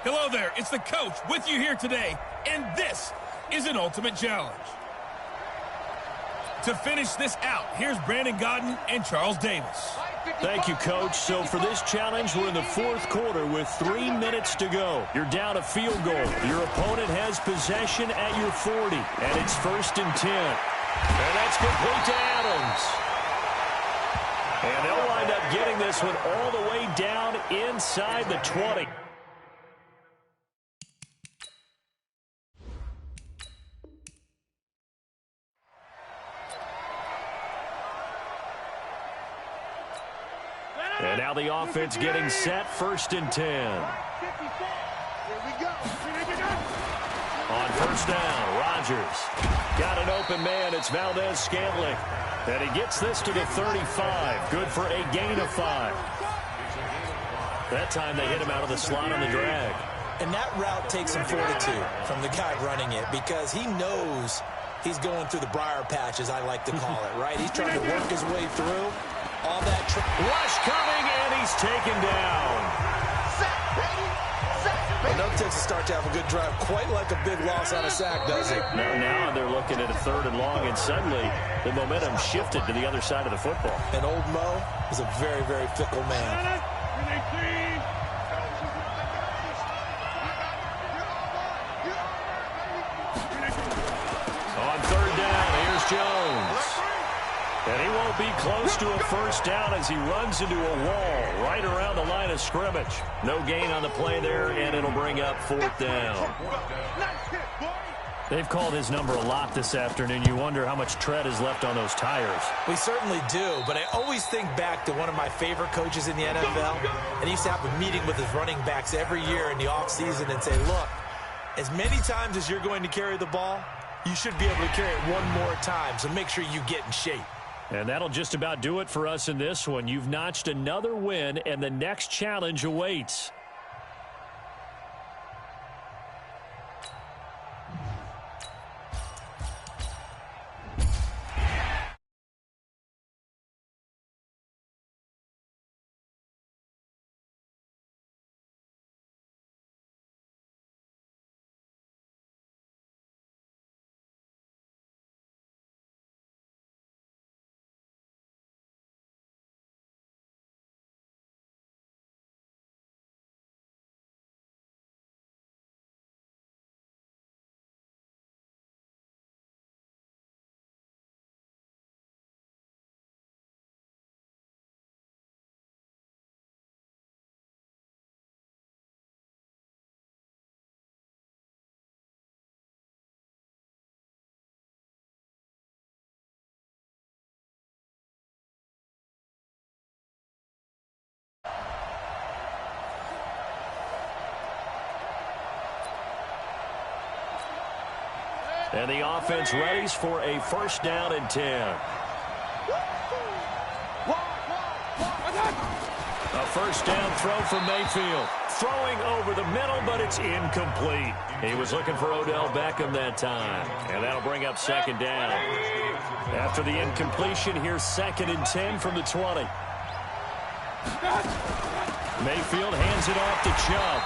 Hello there, it's the coach with you here today, and this is an ultimate challenge. To finish this out, here's Brandon Godden and Charles Davis. Thank you, Coach. So for this challenge, we're in the fourth quarter with 3 minutes to go. You're down a field goal. Your opponent has possession at your 40, and it's 1st and 10. And that's complete to Adams. And they'll wind up getting this one all the way down inside the 20. And now the offense getting set, 1st and 10. On 1st down, Rodgers. Got an open man, it's Valdez-Scantling. And he gets this to the 35. Good for a gain of 5. That time they hit him out of the slot on the drag. And that route takes some fortitude from the guy running it because he knows he's going through the briar patch, as I like to call it, right? He's trying to work his way through all that. Rush coming, and he's taken down. Enough takes to start to have a good drive, quite like a big loss on a sack, does it? Now they're looking at a 3rd and long, and suddenly the momentum shifted to the other side of the football. And old Mo is a very, very fickle man. On 3rd down, here's Jones. And he won't be close to a 1st down as he runs into a wall right around the line of scrimmage. No gain on the play there, and it'll bring up 4th down. They've called his number a lot this afternoon. You wonder how much tread is left on those tires. We certainly do, but I always think back to one of my favorite coaches in the NFL, and he used to have a meeting with his running backs every year in the offseason and say, look, as many times as you're going to carry the ball, you should be able to carry it one more time, so make sure you get in shape. And that'll just about do it for us in this one. You've notched another win, and the next challenge awaits. And the offense readies for a 1st down and 10. A 1st down throw from Mayfield. Throwing over the middle, but it's incomplete. He was looking for Odell Beckham that time. And that'll bring up 2nd down. After the incompletion, here's 2nd and 10 from the 20. Mayfield hands it off to Chubb.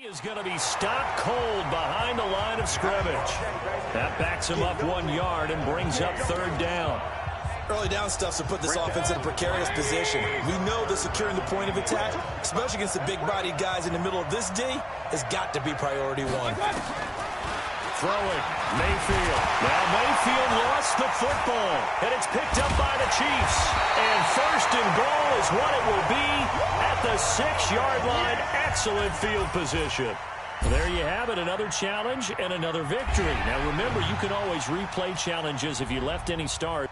Is going to be stopped cold behind the line of scrimmage. That backs him up 1 yard and brings up third down. Early down stuff to put this offense in a precarious position. We know that securing the point of attack, especially against the big-bodied guys in the middle of this D, has got to be priority one. Throwing, Mayfield. Now Mayfield lost the football, and it's picked up by the Chiefs. And first and goal is what it will be at the 6-yard line. Excellent field position. There you have it, another challenge and another victory. Now remember, you can always replay challenges if you left any start.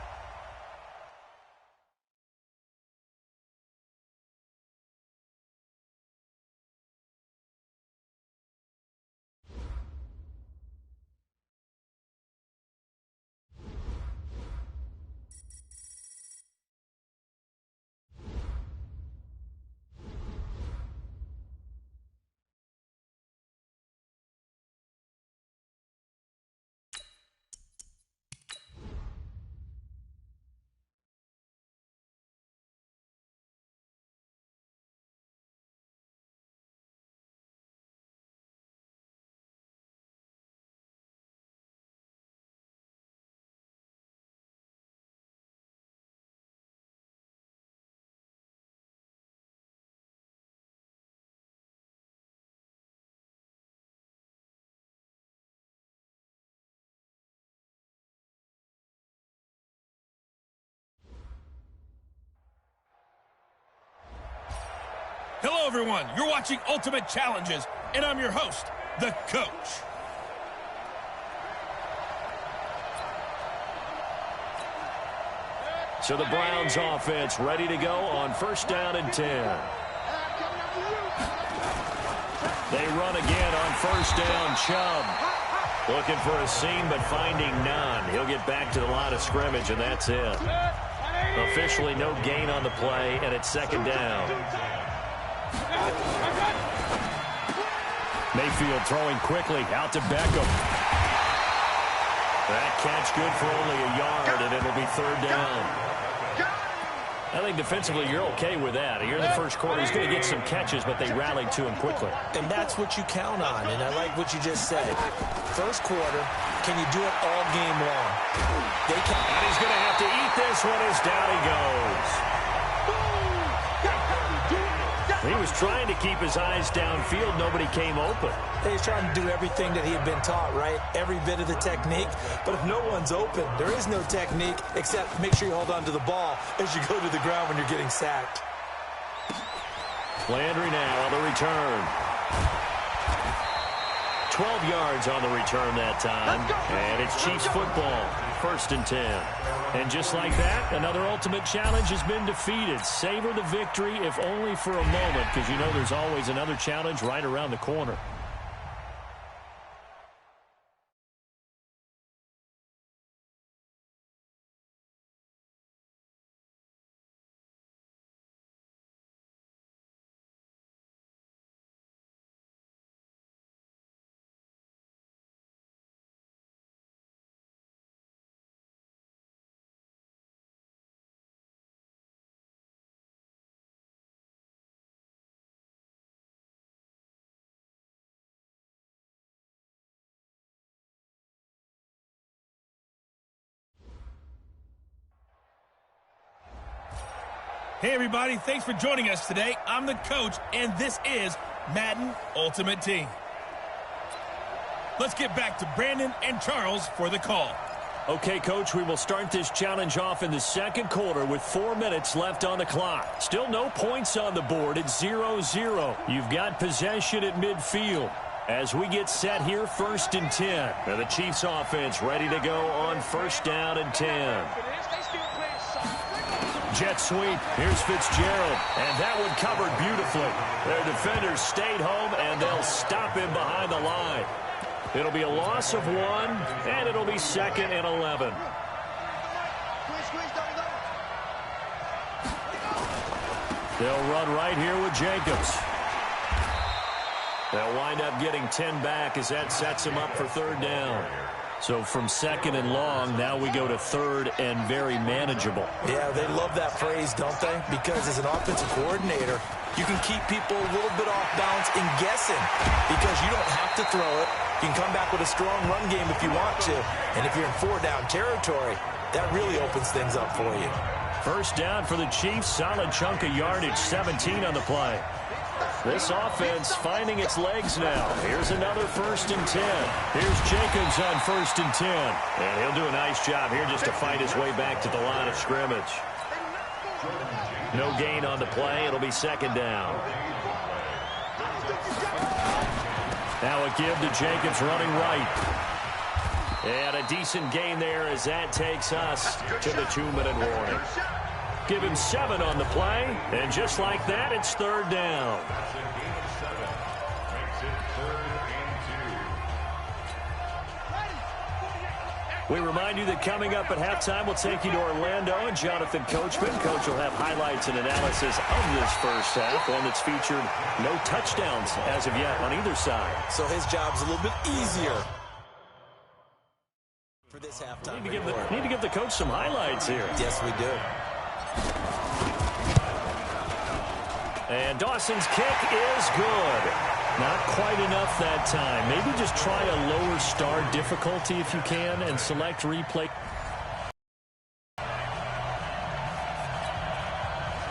Hello, everyone. You're watching Ultimate Challenges, and I'm your host, the Coach. So the Browns offense ready to go on first down and 10. They run again on first down. Chubb looking for a seam, but finding none. He'll get back to the line of scrimmage, and that's it. Officially no gain on the play, and it's second down. Mayfield throwing quickly out to Beckham. That catch good for only a yard, and it'll be third down. I think defensively you're okay with that. Here in the first quarter, he's going to get some catches, but they rallied to him quickly. And that's what you count on, and I like what you just said. First quarter, can you do it all game long? They can. And he's going to have to eat this one as down he goes. He was trying to keep his eyes downfield. Nobody came open. He's trying to do everything that he had been taught, right? Every bit of the technique. But if no one's open, there is no technique except make sure you hold on to the ball as you go to the ground when you're getting sacked. Landry now on the return. 12 yards on the return that time. And it's Chiefs football. First and 10. And just like that, another Ultimate Challenge has been defeated. Savor the victory, if only for a moment, because you know there's always another challenge right around the corner. Hey, everybody. Thanks for joining us today. I'm the Coach, and this is Madden Ultimate Team. Let's get back to Brandon and Charles for the call. Okay, Coach, we will start this challenge off in the second quarter with 4 minutes left on the clock. Still no points on the board. It's 0-0. You've got possession at midfield. As we get set here, first and 10. Now the Chiefs offense ready to go on first down and 10. Jet sweep. Here's Fitzgerald. And that one covered beautifully. Their defenders stayed home, and they'll stop him behind the line. It'll be a loss of 1, and it'll be second and 11. They'll run right here with Jacobs. They'll wind up getting 10 back as that sets them up for third down. So from second and long, now we go to third and very manageable. Yeah, they love that phrase, don't they? Because as an offensive coordinator, you can keep people a little bit off balance and guessing because you don't have to throw it. You can come back with a strong run game if you want to. And if you're in 4-down territory, that really opens things up for you. First down for the Chiefs. Solid chunk of yardage, 17 on the play. This offense finding its legs now. Here's another 1st and 10. Here's Jacobs on 1st and 10. And he'll do a nice job here just to fight his way back to the line of scrimmage. No gain on the play. It'll be 2nd down. Now a give to Jacobs running right. And a decent gain there as that takes us to the 2-minute warning. Give him 7 on the play, and just like that, it's 3rd down. We remind you that coming up at halftime, we'll take you to Orlando and Jonathan Coachman. Coach will have highlights and analysis of this first half, one that's featured no touchdowns as of yet on either side. So his job's a little bit easier for this halftime. Need to give the coach some highlights here. Yes, we do. And Dawson's kick is good. Not quite enough that time. Maybe just try a lower star difficulty if you can and select replay.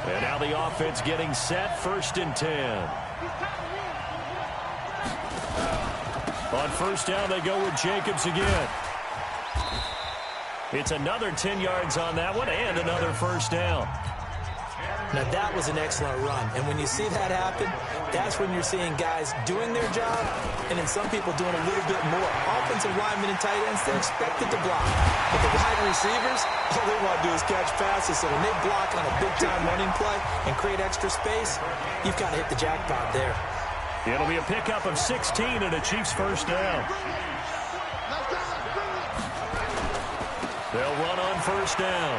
And now the offense getting set, 1st and 10. On 1st down, they go with Jacobs again. It's another 10 yards on that one and another 1st down. Now, that was an excellent run. And when you see that happen, that's when you're seeing guys doing their job and then some people doing a little bit more. Offensive linemen and tight ends, they're expected to block. But the wide receivers, all they want to do is catch passes. So when they block on a big-time running play and create extra space, you've got to hit the jackpot there. It'll be a pickup of 16 and a Chiefs 1st down. They'll run on 1st down.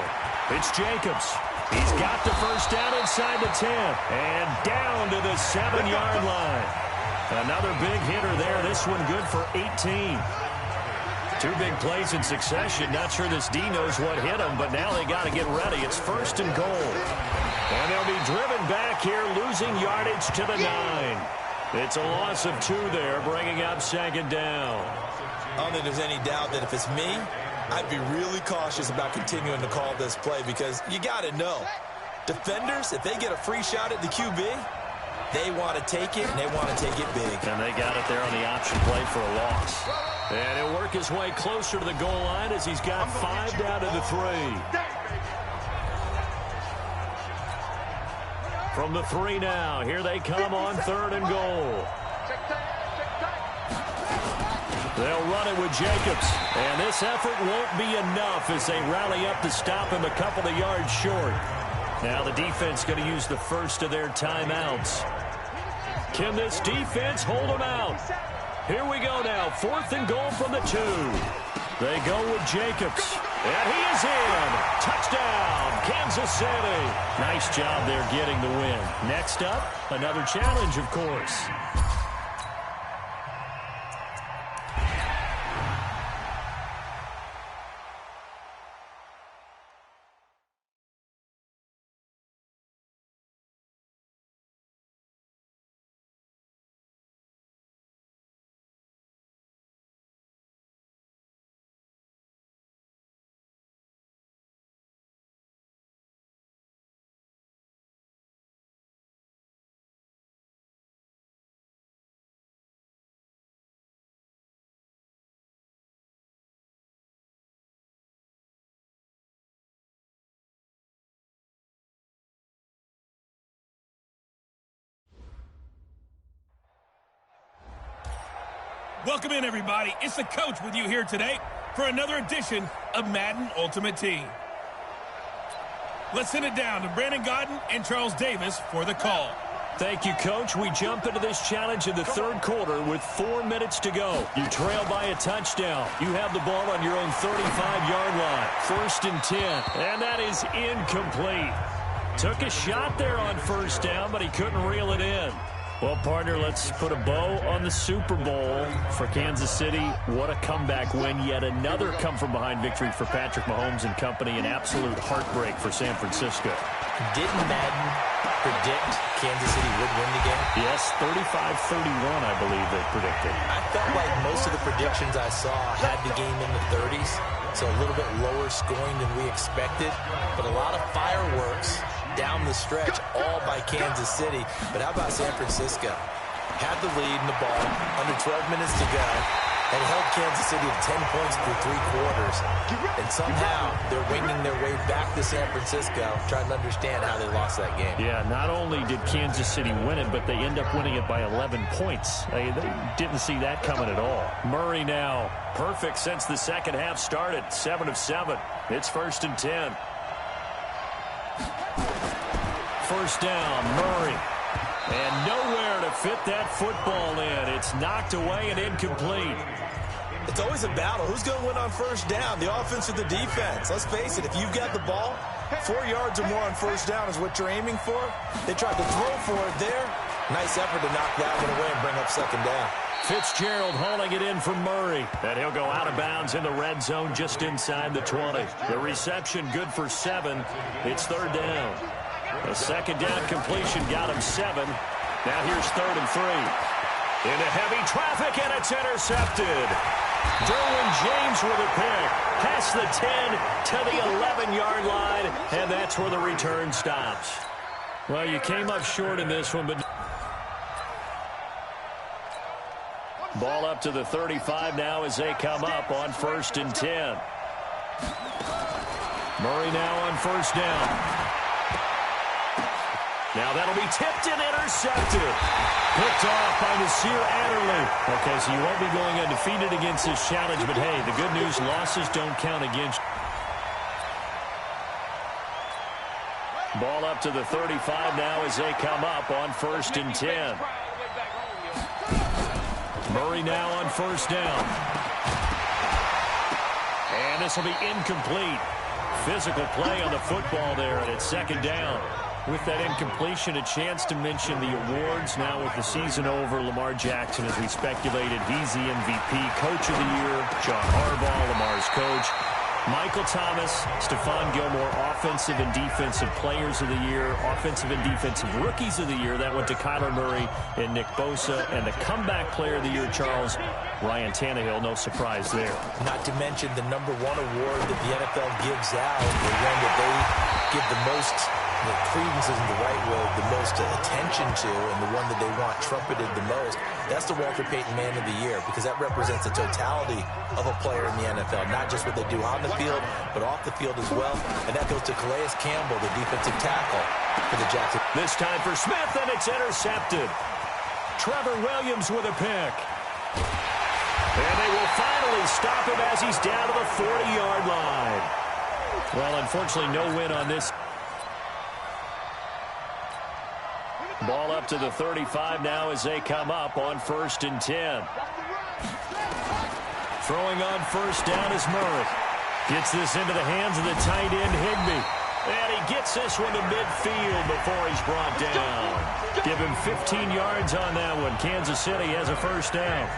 It's Jacobs. He's got the 1st down inside the 10 and down to the 7-yard line. Another big hitter there. This one good for 18. 2 big plays in succession. Not sure this D knows what hit him, but now they got to get ready. It's 1st and goal. And they'll be driven back here, losing yardage to the 9. It's a loss of 2 there, bringing up 2nd down. I don't think there's any doubt that if it's me, I'd be really cautious about continuing to call this play because you got to know, defenders, if they get a free shot at the QB, they want to take it, and they want to take it big. And they got it there on the option play for a loss. And he'll work his way closer to the goal line as he's got 5 down to the 3. From the 3 now, here they come on 3rd and goal. They'll run it with Jacobs. And this effort won't be enough as they rally up to stop him a couple of yards short. Now the defense going to use the first of their timeouts. Can this defense hold them out? Here we go now. 4th and goal from the 2. They go with Jacobs. And he is in. Touchdown, Kansas City. Nice job there getting the win. Next up, another challenge, of course. Welcome in, everybody. It's the coach with you here today for another edition of Madden Ultimate Team. Let's send it down to Brandon Godden and Charles Davis for the call. Thank you, Coach. We jump into this challenge in the 3rd quarter with 4 minutes to go. You trail by a touchdown. You have the ball on your own 35-yard line. 1st and 10. And that is incomplete. Took a shot there on 1st down, but he couldn't reel it in. Well, partner, let's put a bow on the Super Bowl for Kansas City. What a comeback win. Yet another come-from-behind victory for Patrick Mahomes and company. An absolute heartbreak for San Francisco. Didn't Madden predict Kansas City would win the game? Yes, 35-31, I believe they predicted. I felt like most of the predictions I saw had the game in the 30s, so a little bit lower scoring than we expected, but a lot of fireworks down the stretch, all by Kansas City. But how about San Francisco? Had the lead in the ball, under 12 minutes to go, and held Kansas City to 10 points through 3 quarters. And somehow they're winging their way back to San Francisco, trying to understand how they lost that game. Yeah, not only did Kansas City win it, but they end up winning it by 11 points. They didn't see that coming at all. Murray now, perfect since the second half started, 7 of 7. It's 1st and 10. First down, Murray. And nowhere to fit that football in. It's knocked away and incomplete. It's always a battle. Who's going to win on first down, the offense or the defense? Let's face it, if you've got the ball, 4 yards or more on first down is what you're aiming for. They tried to throw for it there. Nice effort to knock that one away and bring up second down. Fitzgerald hauling it in from Murray. And he'll go out of bounds in the red zone just inside the 20. The reception good for 7. It's 3rd down. A second down completion got him 7. Now here's 3rd and 3. Into heavy traffic, and it's intercepted. Derwin James with a pick. Past the 10 to the 11-yard line, and that's where the return stops. Well, you came up short in this one, but ball up to the 35 now as they come up on 1st and 10. Murray now on first down. Now that'll be tipped and intercepted. Picked off by Nasir Adderley. Okay, so you won't be going undefeated against this challenge, but hey, the good news, losses don't count against you. Ball up to the 35 now as they come up on 1st and 10. Murray now on first down. And this will be incomplete. Physical play on the football there, and it's 2nd down. With that incompletion, a chance to mention the awards. Now with the season over, Lamar Jackson, as we speculated, he's the MVP, Coach of the Year. John Harbaugh, Lamar's coach. Michael Thomas, Stephon Gilmore, Offensive and Defensive Players of the Year, Offensive and Defensive Rookies of the Year. That went to Kyler Murray and Nick Bosa. And the Comeback Player of the Year, Charles, Ryan Tannehill. No surprise there. Not to mention the #1 award that the NFL gives out, the one that they give the most, the credence isn't the right word, the most attention to, and the one that they want trumpeted the most. That's the Walter Payton Man of the Year, because that represents the totality of a player in the NFL, not just what they do on the field, but off the field as well. And that goes to Calais Campbell, the defensive tackle for the Jacksons. This time for Smith, and it's intercepted. Trevor Williams with a pick. And they will finally stop him as he's down to the 40-yard line. Well, unfortunately, no win on this. Ball up to the 35 now as they come up on 1st and 10. Throwing on first down is Murray. Gets this into the hands of the tight end, Higbee. And he gets this one to midfield before he's brought down. Give him 15 yards on that one. Kansas City has a first down.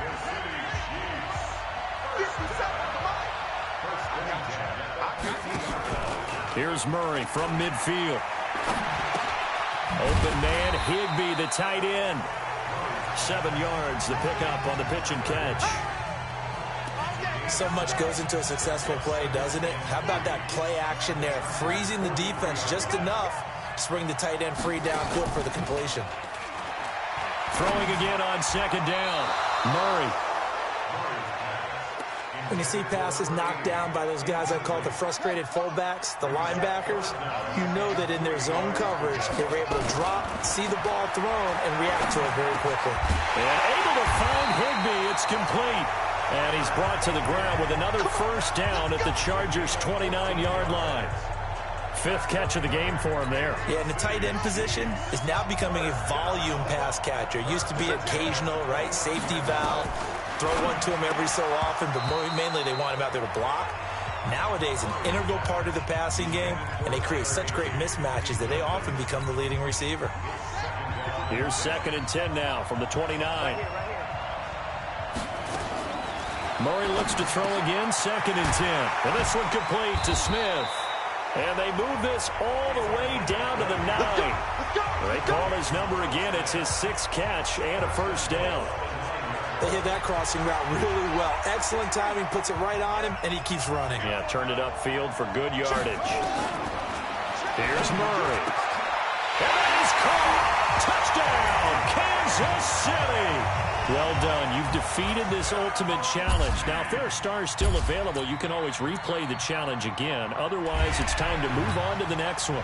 Here's Murray from midfield. Open man, Higbee, the tight end. 7 yards, the pickup on the pitch and catch. So much goes into a successful play, doesn't it? How about that play action there, freezing the defense just enough to bring the tight end free downfield for the completion. Throwing again on 2nd down. Murray. When you see passes knocked down by those guys I call the frustrated fullbacks, the linebackers, you know that in their zone coverage, they were able to drop, see the ball thrown, and react to it very quickly. And able to find Higbee. It's complete. And he's brought to the ground with another first down at the Chargers' 29-yard line. 5th catch of the game for him there. Yeah, and the tight end position is now becoming a volume pass catcher. It used to be occasional, right, safety valve. Throw one to him every so often, but mainly they want him out there to block. Nowadays, an integral part of the passing game, and they create such great mismatches that they often become the leading receiver. Here's 2nd and 10 now from the 29. Murray looks to throw again, 2nd and 10. And this one complete to Smith. And they move this all the way down to the 9. They call his number again. It's his 6th catch and a first down. They hit that crossing route really well. Excellent timing, puts it right on him, and he keeps running. Yeah, turned it upfield for good yardage. Here's Murray. And that is caught. Touchdown, Kansas City. Well done. You've defeated this ultimate challenge. Now, if there are stars still available, you can always replay the challenge again. Otherwise, it's time to move on to the next one.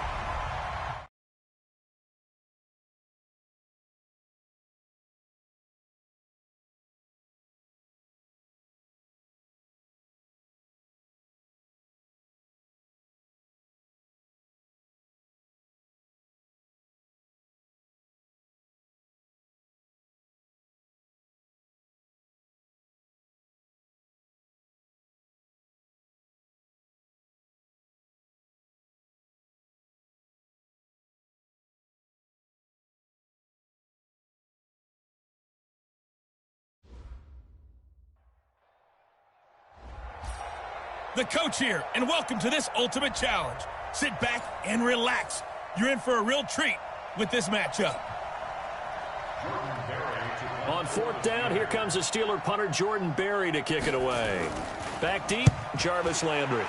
The coach here, and welcome to this ultimate challenge. Sit back and relax. You're in for a real treat with this matchup. On 4th down, here comes the Steeler punter Jordan Berry to kick it away. Back deep, Jarvis Landry.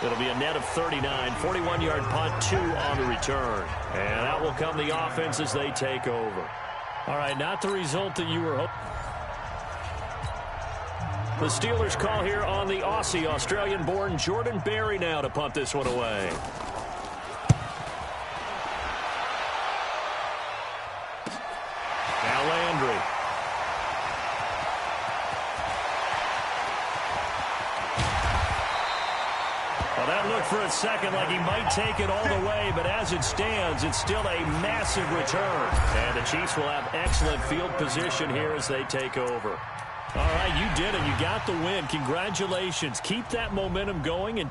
It'll be a net of 39, 41-yard punt, 2 on the return. And out will come the offense as they take over. All right, not the result that you were hoping. The Steelers call here on the Aussie, Australian-born Jordan Berry now to punt this one away. Now Landry. Well, that looked for a second like he might take it all the way, but as it stands, it's still a massive return. And the Chiefs will have excellent field position here as they take over. All right, you did it. You got the win. Congratulations. Keep that momentum going. And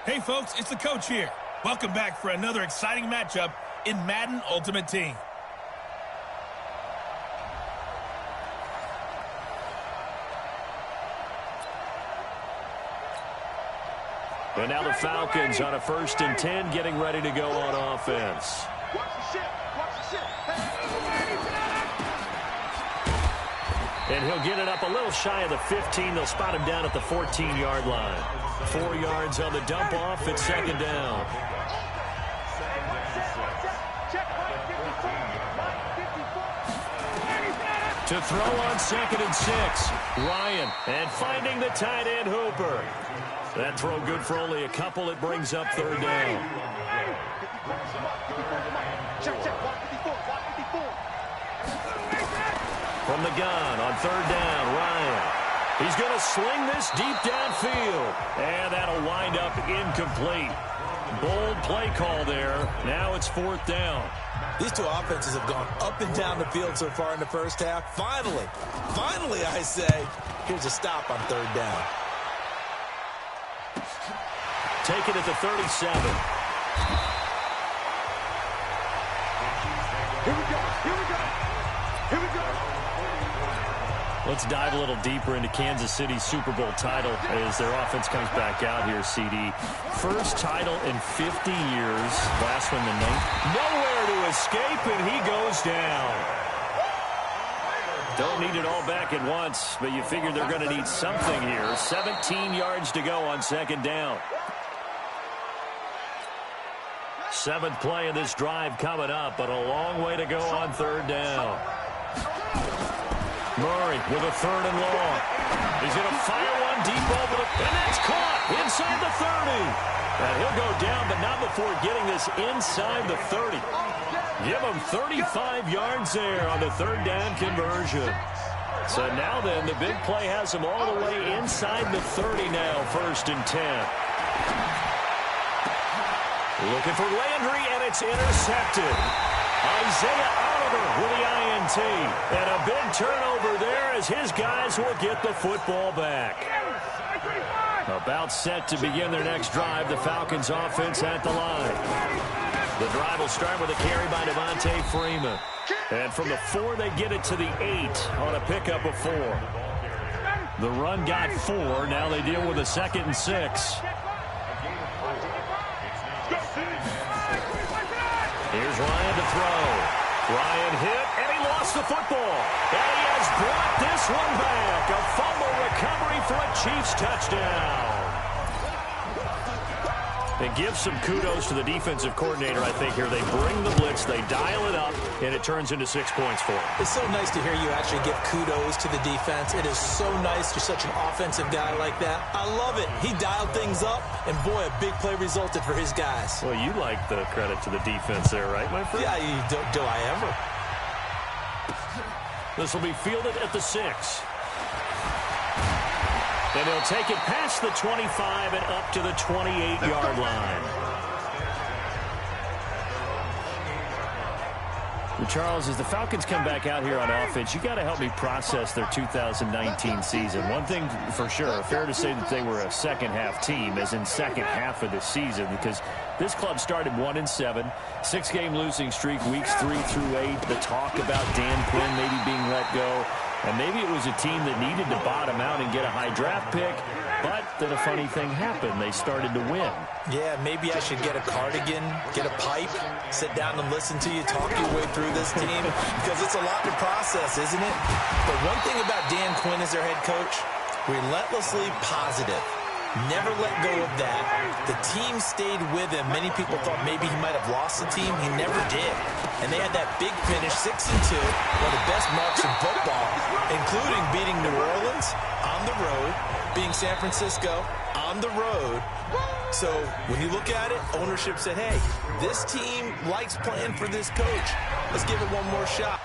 Hey, folks, it's the coach here. Welcome back for another exciting matchup in Madden Ultimate Team. And now the Falcons on a 1st and 10, getting ready to go on offense. And he'll get it up a little shy of the 15. They'll spot him down at the 14-yard line. 4 yards on the dump off. It's 2nd down. To throw on 2nd and 6. Ryan, and finding the tight end Hooper. That throw good for only a couple. It brings up 3rd down. From the gun on 3rd down, Ryan. He's going to sling this deep downfield. And that'll wind up incomplete. Bold play call there. Now it's 4th down. These two offenses have gone up and down the field so far in the first half. Finally, I say, here's a stop on 3rd down. Take it at the 37. Here we go. Let's dive a little deeper into Kansas City's Super Bowl title as their offense comes back out here, CD. First title in 50 years. Last one the 9th. Nowhere to escape, and he goes down. Don't need it all back at once, but you figure they're going to need something here. 17 yards to go on 2nd down. 7th play of this drive coming up, but a long way to go on 3rd down. Murray with a 3rd and long. He's going to fire one deep over the... And that's caught inside the 30. And he'll go down, but not before getting this inside the 30. Give him 35 yards there on the 3rd down conversion. So now then, the big play has him all the way inside the 30 now, 1st and 10. Looking for Landry, and it's intercepted. Isaiah Oliver with the INT. And a big turnover there as his guys will get the football back. About set to begin their next drive, the Falcons offense at the line. The drive will start with a carry by Devontae Freeman. And from the 4, they get it to the 8 on a pickup of 4. The run got 4. Now they deal with a 2nd and 6. Here's Ryan to throw. Ryan hit, and he lost the football. And he has brought this one back. A fumble recovery for a Chiefs touchdown. And give some kudos to the defensive coordinator, I think, here. They bring the blitz, they dial it up, and it turns into 6 points for them. It's so nice to hear you actually give kudos to the defense. It is so nice. You're such an offensive guy like that. I love it. He dialed things up, and boy, a big play resulted for his guys. Well, you like the credit to the defense there, right, my friend? Yeah, do I ever? This will be fielded at the 6. And they'll take it past the 25 and up to the 28-yard line. Charles, as the Falcons come back out here on offense, you got to help me process their 2019 season. One thing for sure, fair to say that they were a second-half team, as in second half of the season, because this club started 1-7, 6-game losing streak, weeks 3 through 8. The talk about Dan Quinn maybe being let go. And maybe it was a team that needed to bottom out and get a high draft pick, but then a funny thing happened. They started to win. Yeah, maybe I should get a cardigan, get a pipe, sit down and listen to you talk your way through this team, because it's a lot to process, isn't it? But one thing about Dan Quinn as their head coach, relentlessly positive. Never let go of that. The team stayed with him. Many people thought maybe he might have lost the team. He never did. And they had that big finish, 6-2, one of the best marks in football, including beating New Orleans on the road, beating San Francisco on the road. So when you look at it, ownership said, hey, this team likes playing for this coach. Let's give it one more shot.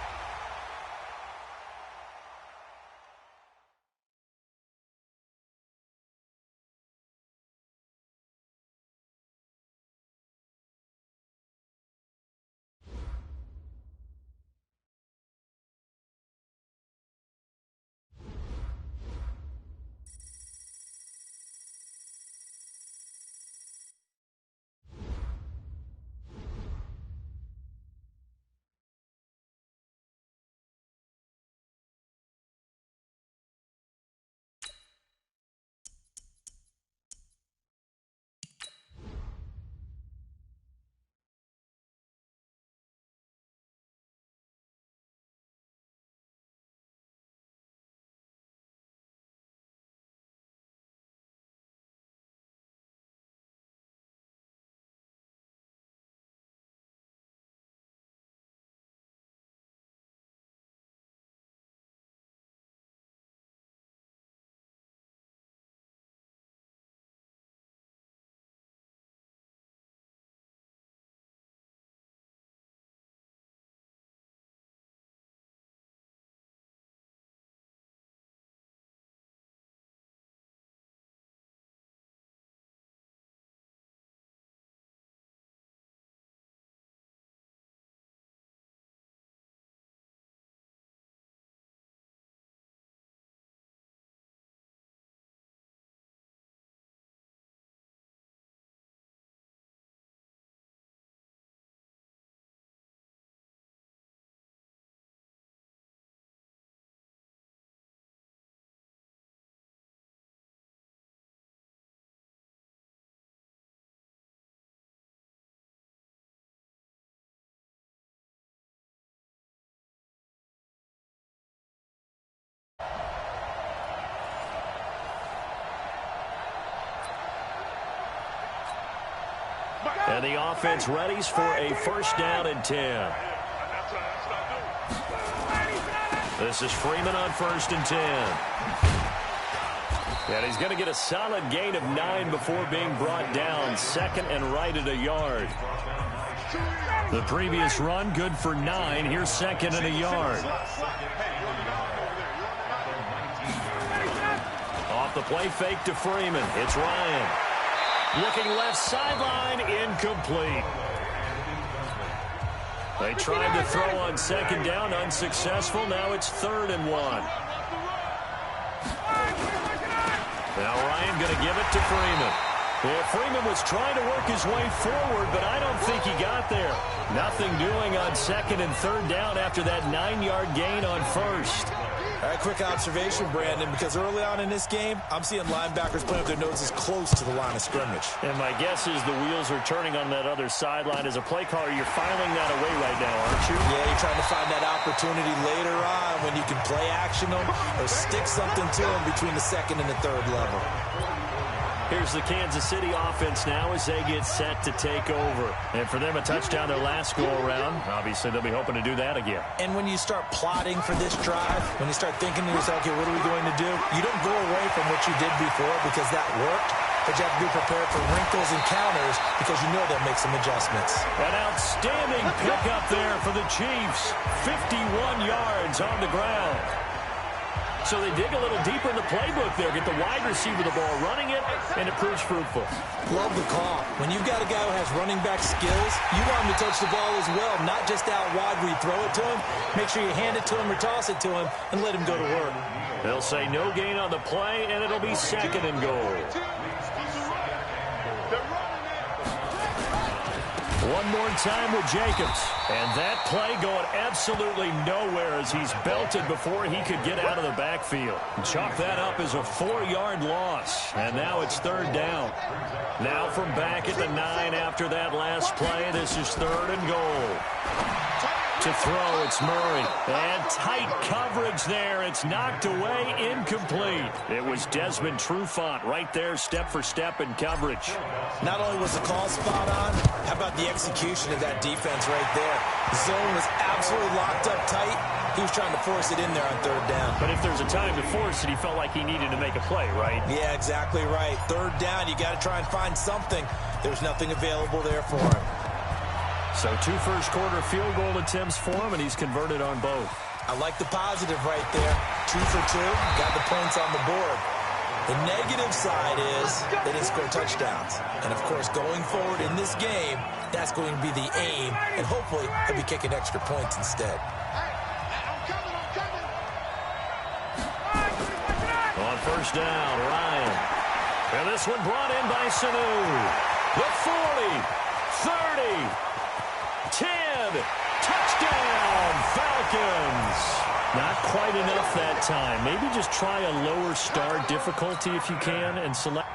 And the offense readies for a 1st down and 10. This is Freeman on 1st and 10. And he's going to get a solid gain of 9 before being brought down. 2nd and right at a yard. The previous run, good for 9. Here's 2nd and a yard. Off the play fake to Freeman. It's Ryan. Looking left sideline, incomplete. They tried to throw on 2nd down, unsuccessful. Now it's 3rd and 1. Now Ryan going to give it to Freeman. Well, Freeman was trying to work his way forward, but I don't think he got there. Nothing doing on 2nd and 3rd down after that 9-yard gain on 1st. All right, quick observation, Brandon, because early on in this game, I'm seeing linebackers putting up their noses close to the line of scrimmage. And my guess is the wheels are turning on that other sideline. As a play caller, you're filing that away right now, aren't you? Yeah, you're trying to find that opportunity later on when you can play action them or stick something to them between the 2nd and the 3rd level. Here's the Kansas City offense now as they get set to take over. And for them, a touchdown their last go-around. Obviously, they'll be hoping to do that again. And when you start plotting for this drive, when you start thinking to yourself, okay, what are we going to do? You don't go away from what you did before because that worked, but you have to be prepared for wrinkles and counters because you know they'll make some adjustments. An outstanding pickup there for the Chiefs. 51 yards on the ground. So they dig a little deeper in the playbook there, get the wide receiver the ball, running it, and it proves fruitful. Love the call. When you've got a guy who has running back skills, you want him to touch the ball as well, not just out wide where you throw it to him. Make sure you hand it to him or toss it to him and let him go to work. They'll say no gain on the play, and it'll be 2nd and goal. One more time with Jacobs. And that play going absolutely nowhere as he's belted before he could get out of the backfield. Chalk that up as a 4-yard loss. And now it's 3rd down. Now from back at the 9 after that last play, this is 3rd and goal. To throw, it's Murray. And tight coverage there. It's knocked away, incomplete. It was Desmond Trufant right there, step for step in coverage. Not only was the call spot on, how about the execution of that defense right there? The zone was absolutely locked up tight. He was trying to force it in there on 3rd down. But if there's a time to force it, he felt like he needed to make a play, right? Yeah, exactly right. 3rd down, you got to try and find something. There's nothing available there for him. So 2 first-quarter field goal attempts for him, and he's converted on both. I like the positive right there. 2 for 2, got the points on the board. The negative side is they didn't score touchdowns. And, of course, going forward in this game, that's going to be the aim, and hopefully he'll be kicking extra points instead. On 1st down, Ryan. And this one brought in by Sanu. The 40, 30, 10, touchdown, Falcons. Not quite enough that time. Maybe just try a lower start difficulty if you can and select.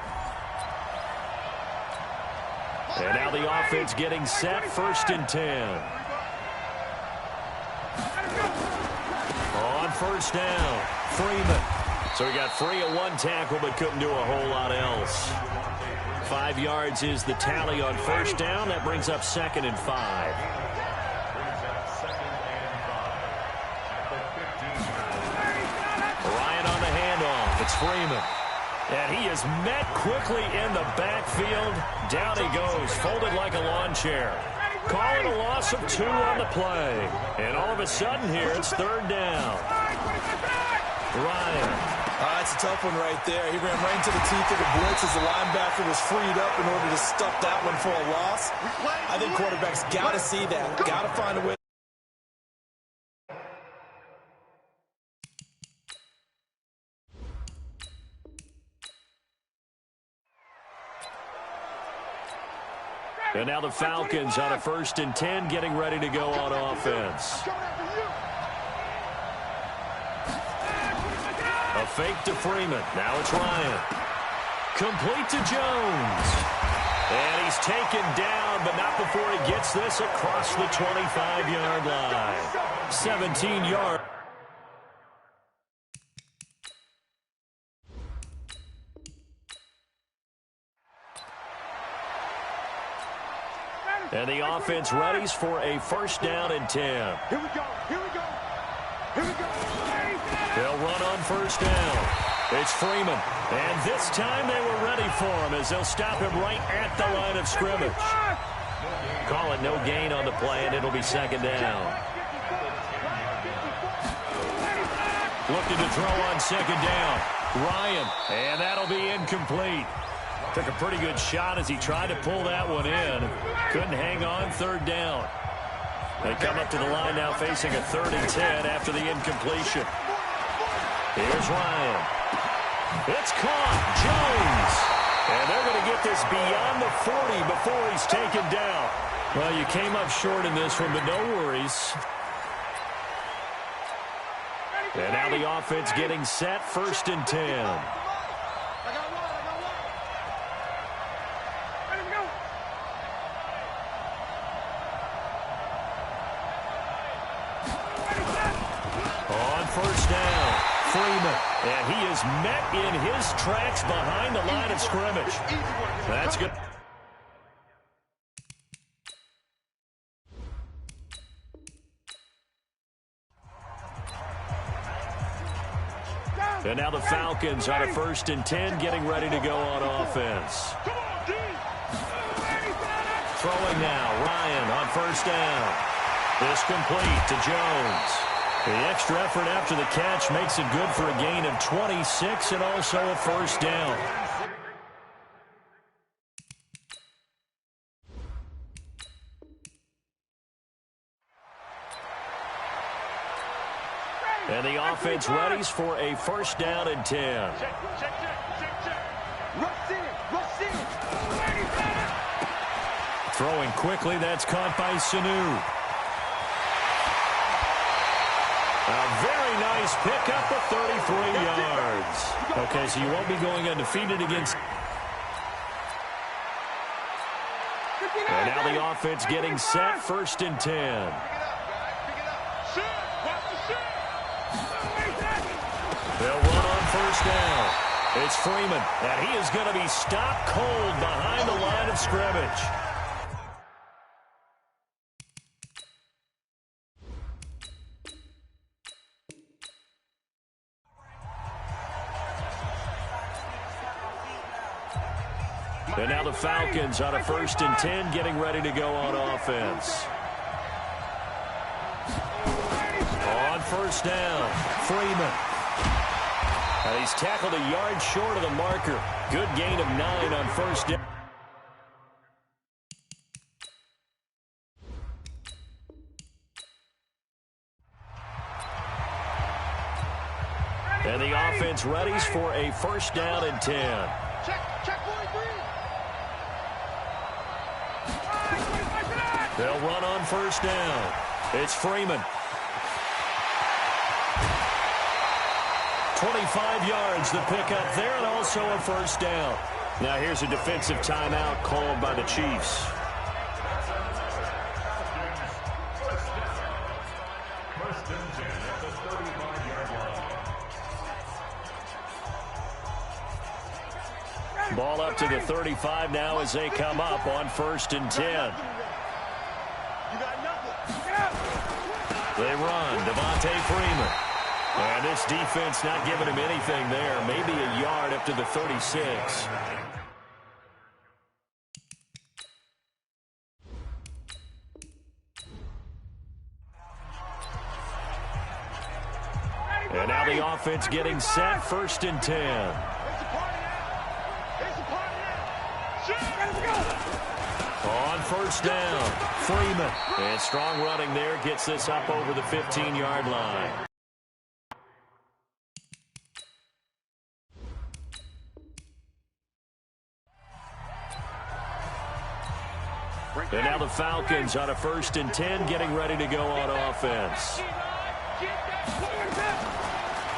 And now the offense getting set, 1st and 10. On 1st down, Freeman. So he got free of 1 tackle but couldn't do a whole lot else. 5 yards is the tally on 1st down. That brings up 2nd and 5. Ryan on the handoff. It's Freeman. And he is met quickly in the backfield. Down he goes, folded like a lawn chair. Calling a loss of 2 on the play. And all of a sudden here, it's 3rd down. Ryan. That's a tough one right there. He ran right into the teeth of the blitz as the linebacker was freed up in order to stuff that one for a loss. I think quarterbacks got to see that. Got to find a way. And now the Falcons on a 1st and 10 getting ready to go on offense. A fake to Freeman. Now it's Ryan. Complete to Jones. And he's taken down, but not before he gets this across the 25-yard line. 17 yards. And the offense readies for a 1st down and 10. Here we go. Here we go. Here we go. They'll run on first down. It's Freeman. And this time they were ready for him as they'll stop him right at the line of scrimmage. Call it no gain on the play, and it'll be second down. Looking to throw on second down. Ryan, and that'll be incomplete. Took a pretty good shot as he tried to pull that one in. Couldn't hang on third down. They come up to the line now facing a 3rd and 10 after the incompletion. Here's Ryan. It's caught. Jones. And they're going to get this beyond the 40 before he's taken down. Well, you came up short in this one, but no worries. And now the offense getting set, 1st and 10. On first down, Freeman. And he is met in his tracks behind the line of scrimmage. That's good. And now the Falcons on a 1st and 10 getting ready to go on offense. Throwing now, Ryan on first down. This complete to Jones. The extra effort after the catch makes it good for a gain of 26 and also a 1st down. And the offense readies for a 1st down and 10. Throwing quickly, that's caught by Sanu. A very nice pickup of 33 yards. Okay, so you won't be going undefeated against. And now the offense getting set, 1st and 10. They'll run on first down. It's Freeman, and he is going to be stopped cold behind the line of scrimmage. And now the Falcons on a 1st and 10 getting ready to go on offense. On first down, Freeman. And he's tackled a yard short of the marker. Good gain of 9 on first down. And the offense readies for a 1st down and 10. They'll run on first down. It's Freeman. 25 yards the pickup there, and also a 1st down. Now here's a defensive timeout called by the Chiefs. Ball up to the 35 now as they come up on 1st and 10. They run, Devontae Freeman. And this defense not giving him anything there. Maybe a yard up to the 36. And now the offense getting set, 1st and 10. On first down, Freeman. And strong running there gets this up over the 15-yard line. And now the Falcons on a 1st and 10 getting ready to go on offense.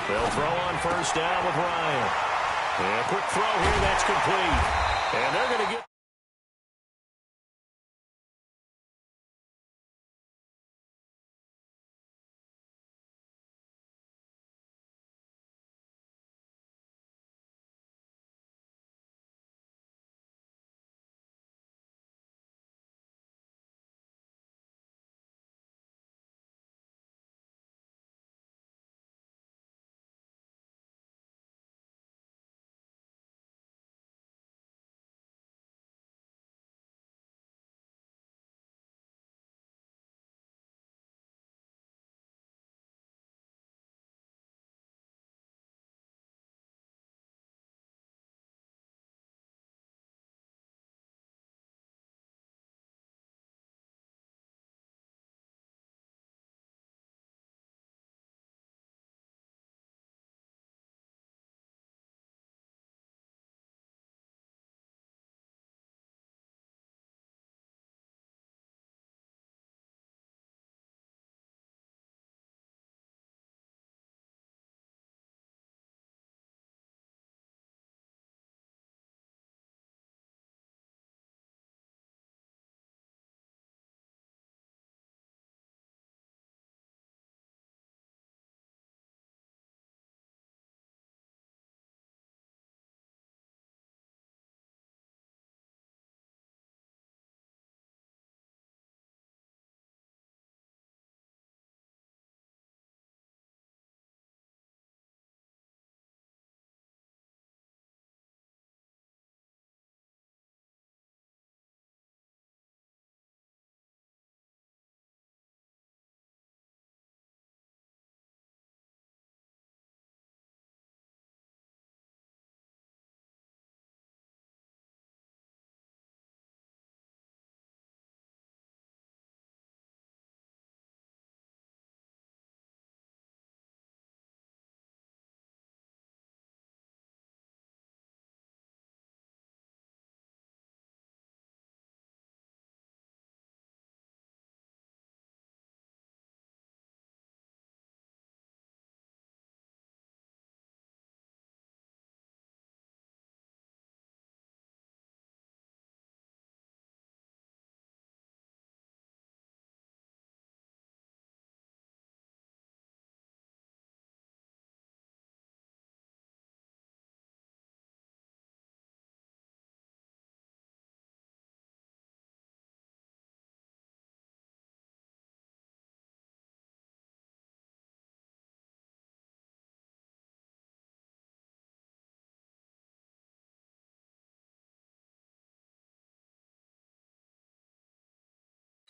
They'll throw on first down with Ryan. And a quick throw here, that's complete. And they're going to get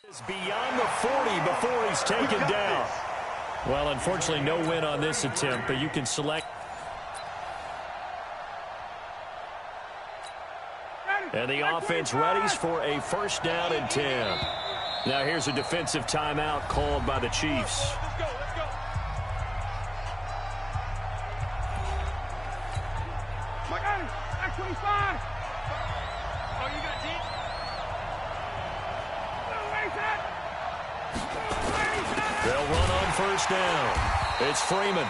Is beyond the 40 before he's taken down. Well, unfortunately, no win on this attempt, but you can select. And the offense readies for a first down and 10. Now here's a defensive timeout called by the Chiefs. Let's go. X25. Oh, you got deep? They'll run on first down. It's Freeman.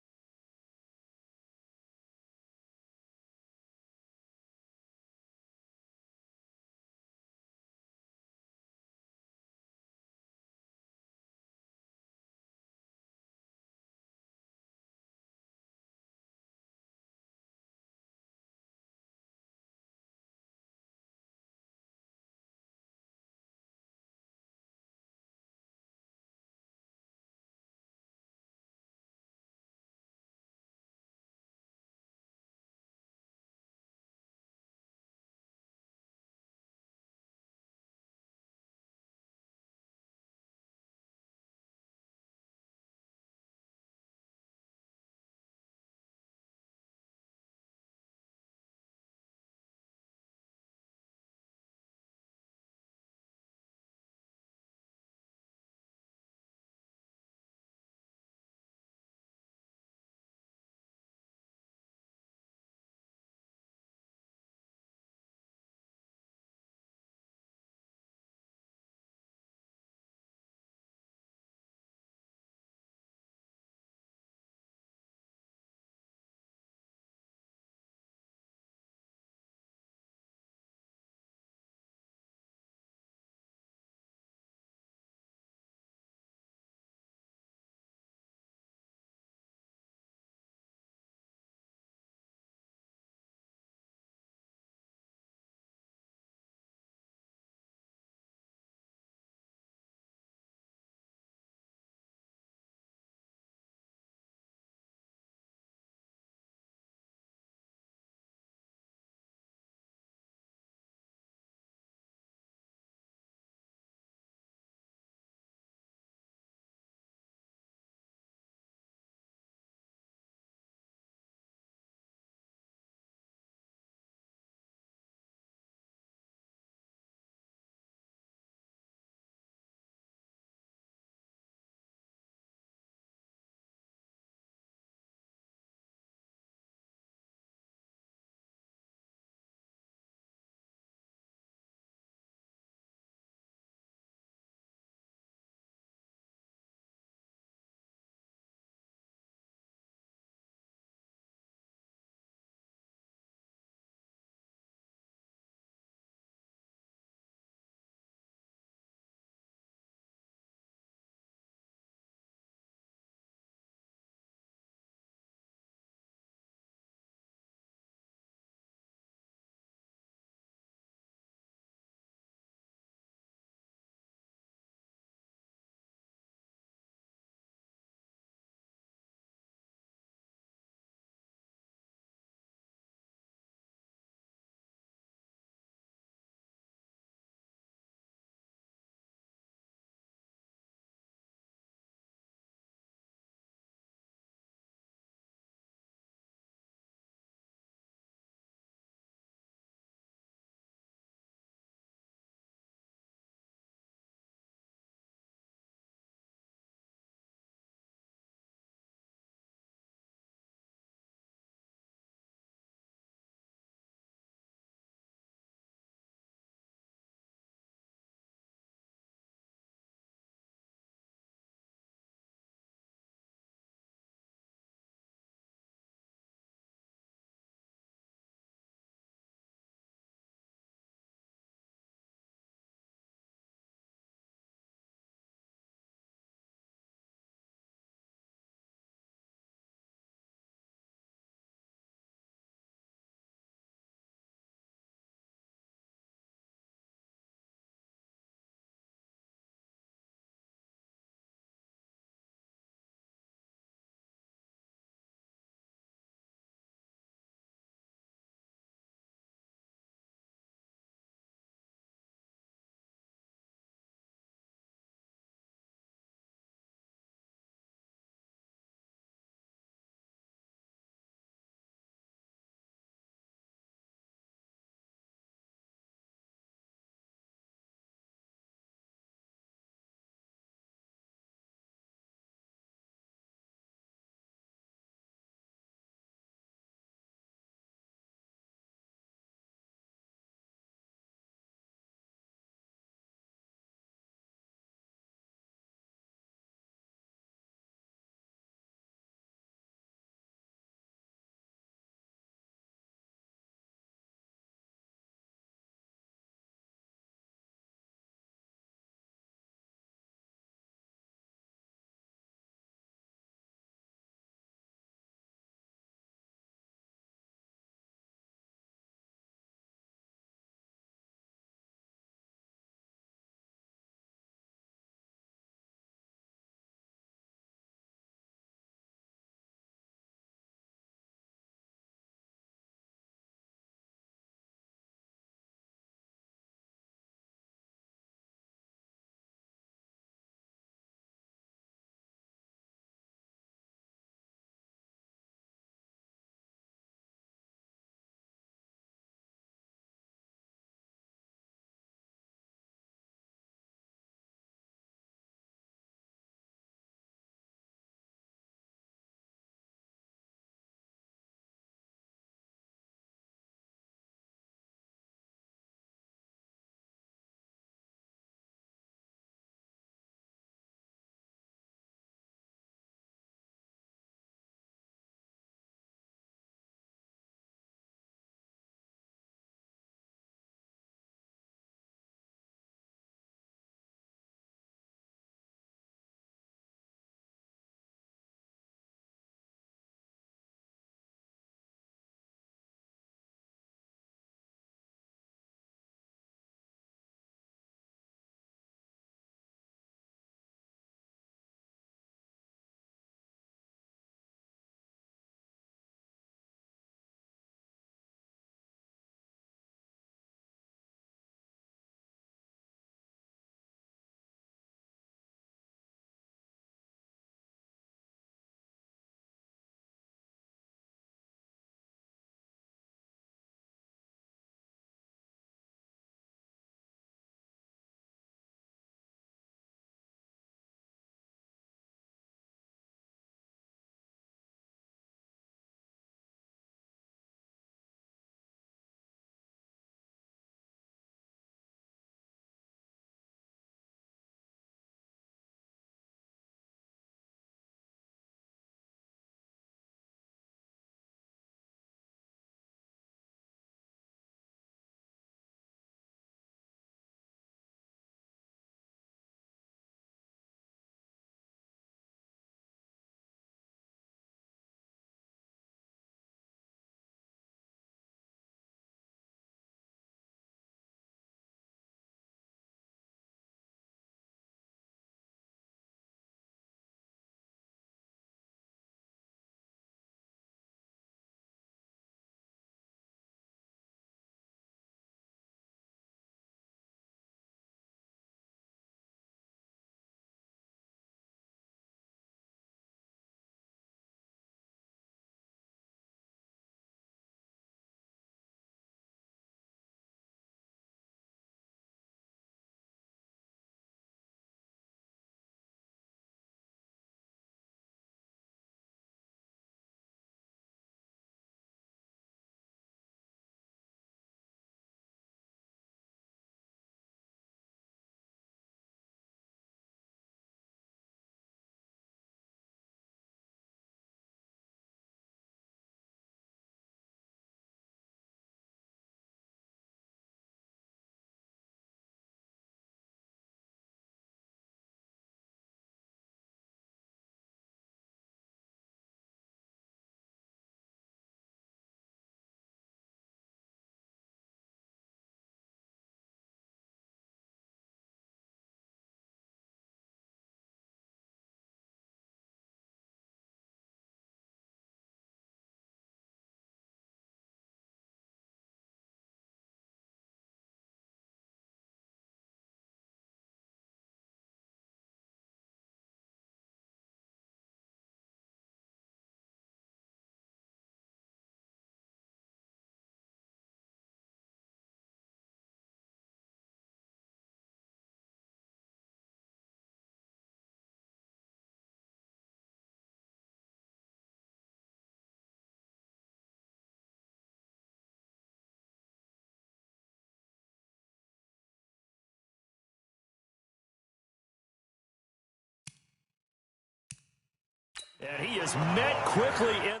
And he is met quickly in.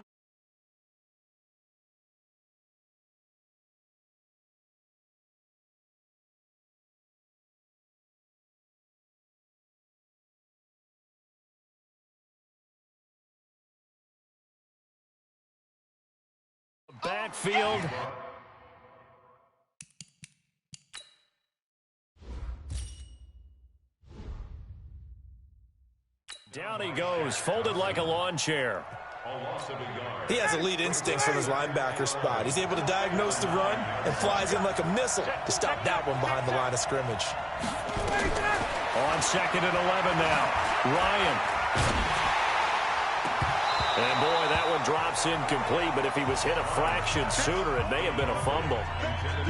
Backfield. Down he goes, folded like a lawn chair. He has elite instincts from his linebacker spot. He's able to diagnose the run and flies in like a missile to stop that one behind the line of scrimmage. On 2nd and 11 now. Ryan. And boy, that one drops incomplete, but if he was hit a fraction sooner, it may have been a fumble.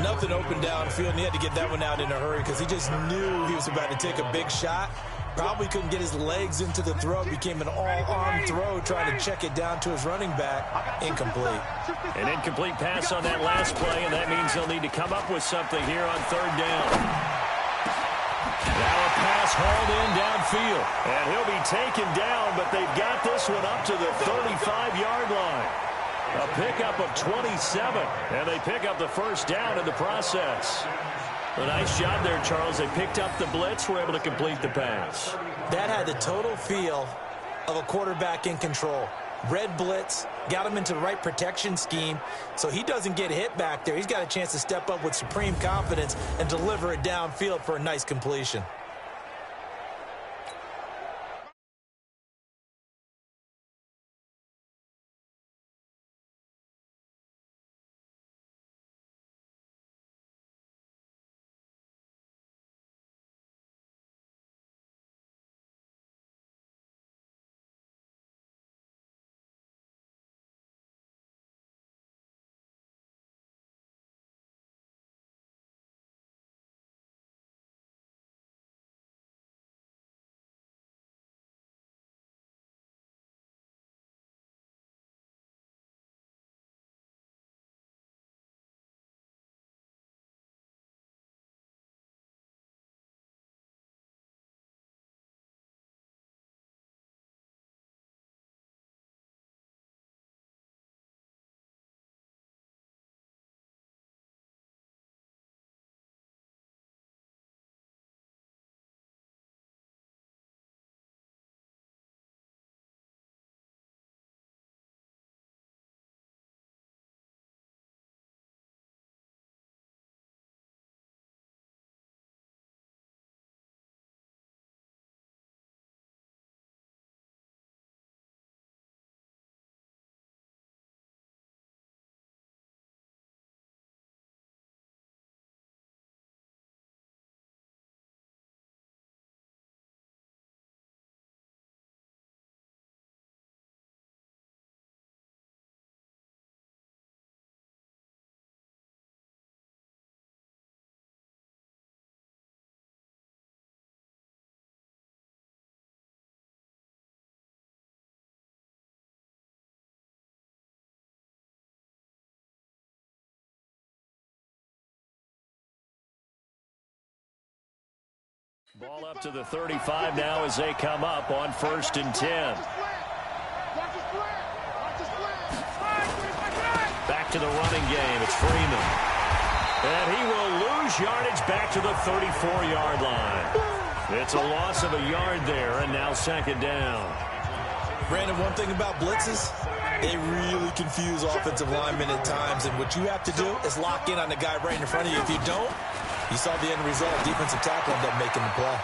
Nothing open downfield, and he had to get that one out in a hurry because he just knew he was about to take a big shot. Probably couldn't get his legs into the throw. Became an all-arm throw trying to check it down to his running back. Incomplete. An incomplete pass on that last play, and that means they'll need to come up with something here on 3rd down. Now a pass hauled in downfield. And he'll be taken down, but they've got this one up to the 35-yard line. A pickup of 27, and they pick up the first down in the process. A nice job there, Charles. They picked up the blitz, were able to complete the pass. That had the total feel of a quarterback in control. Red blitz, got him into the right protection scheme, so he doesn't get hit back there. He's got a chance to step up with supreme confidence and deliver it downfield for a nice completion. Ball up to the 35 now as they come up on 1st and 10. Back to the running game. It's Freeman. And he will lose yardage back to the 34-yard line. It's a loss of a yard there, and now 2nd down. Brandon, one thing about blitzes, they really confuse offensive linemen at times, and what you have to do is lock in on the guy right in front of you. If you don't, you saw the end result. Defensive tackle ended up making the play.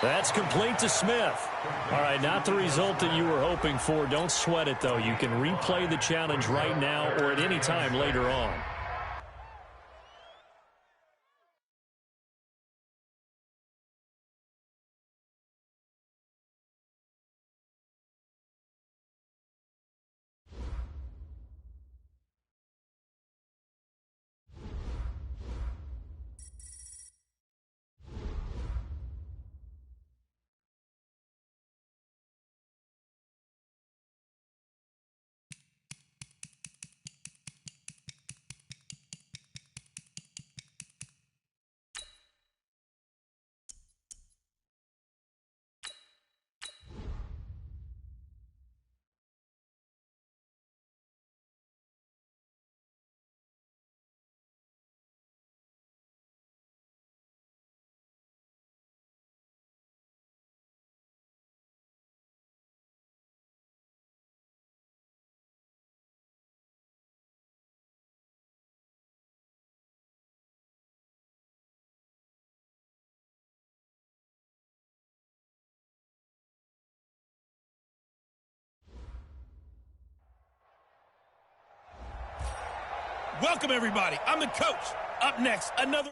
That's complete to Smith. All right, not the result that you were hoping for. Don't sweat it, though. You can replay the challenge right now or at any time later on. Welcome, everybody. I'm the coach. Up next, another...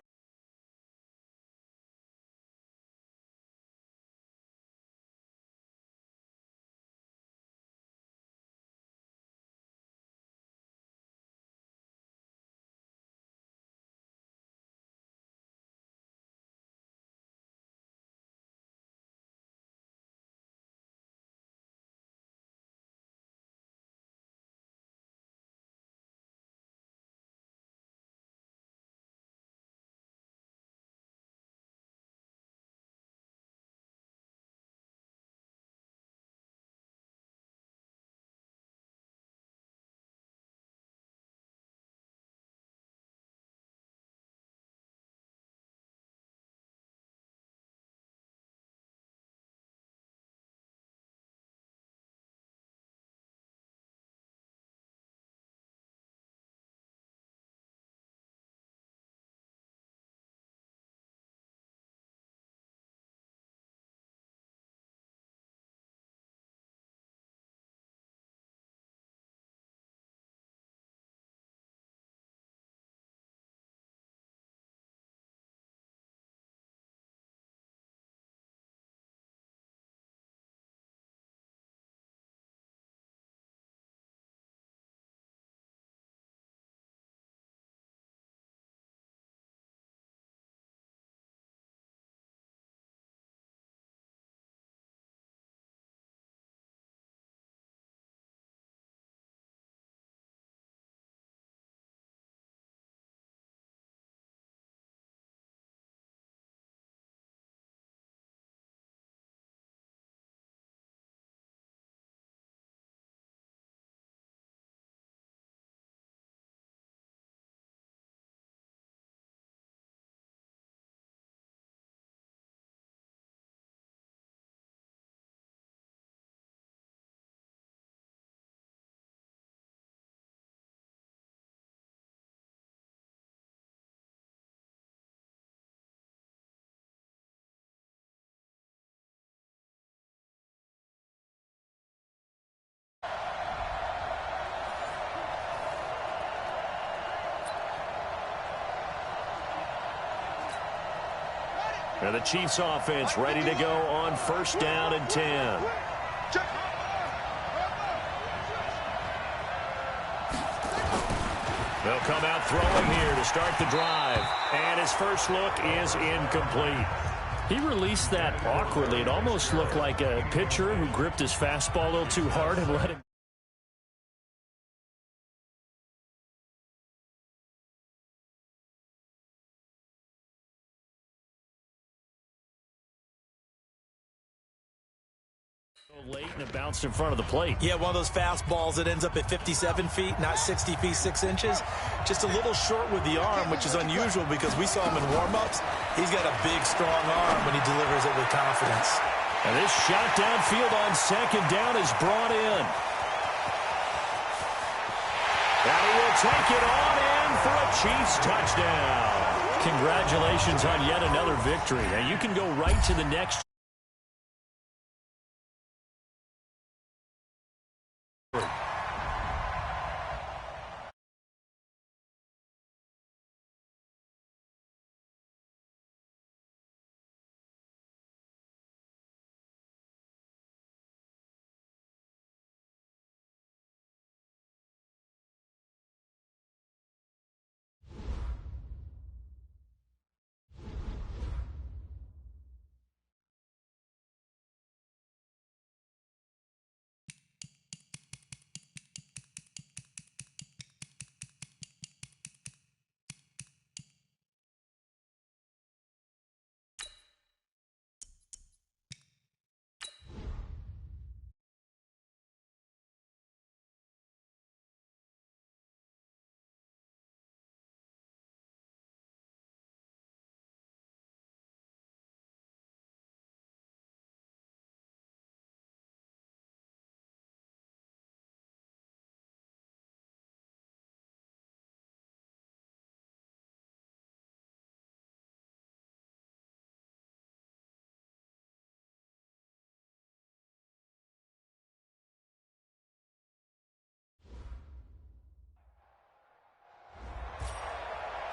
And the Chiefs offense ready to go on first down and 10. They'll come out throwing here to start the drive. And his first look is incomplete. He released that awkwardly. It almost looked like a pitcher who gripped his fastball a little too hard and let it late, and it bounced in front of the plate. Yeah, one of those fastballs that ends up at 57 feet, not 60 feet, 6 inches. Just a little short with the arm, which is unusual because we saw him in warm-ups. He's got a big, strong arm when he delivers it with confidence. And this shot downfield on second down is brought in. And he will take it on in for a Chiefs touchdown. Congratulations on yet another victory. And you can go right to the next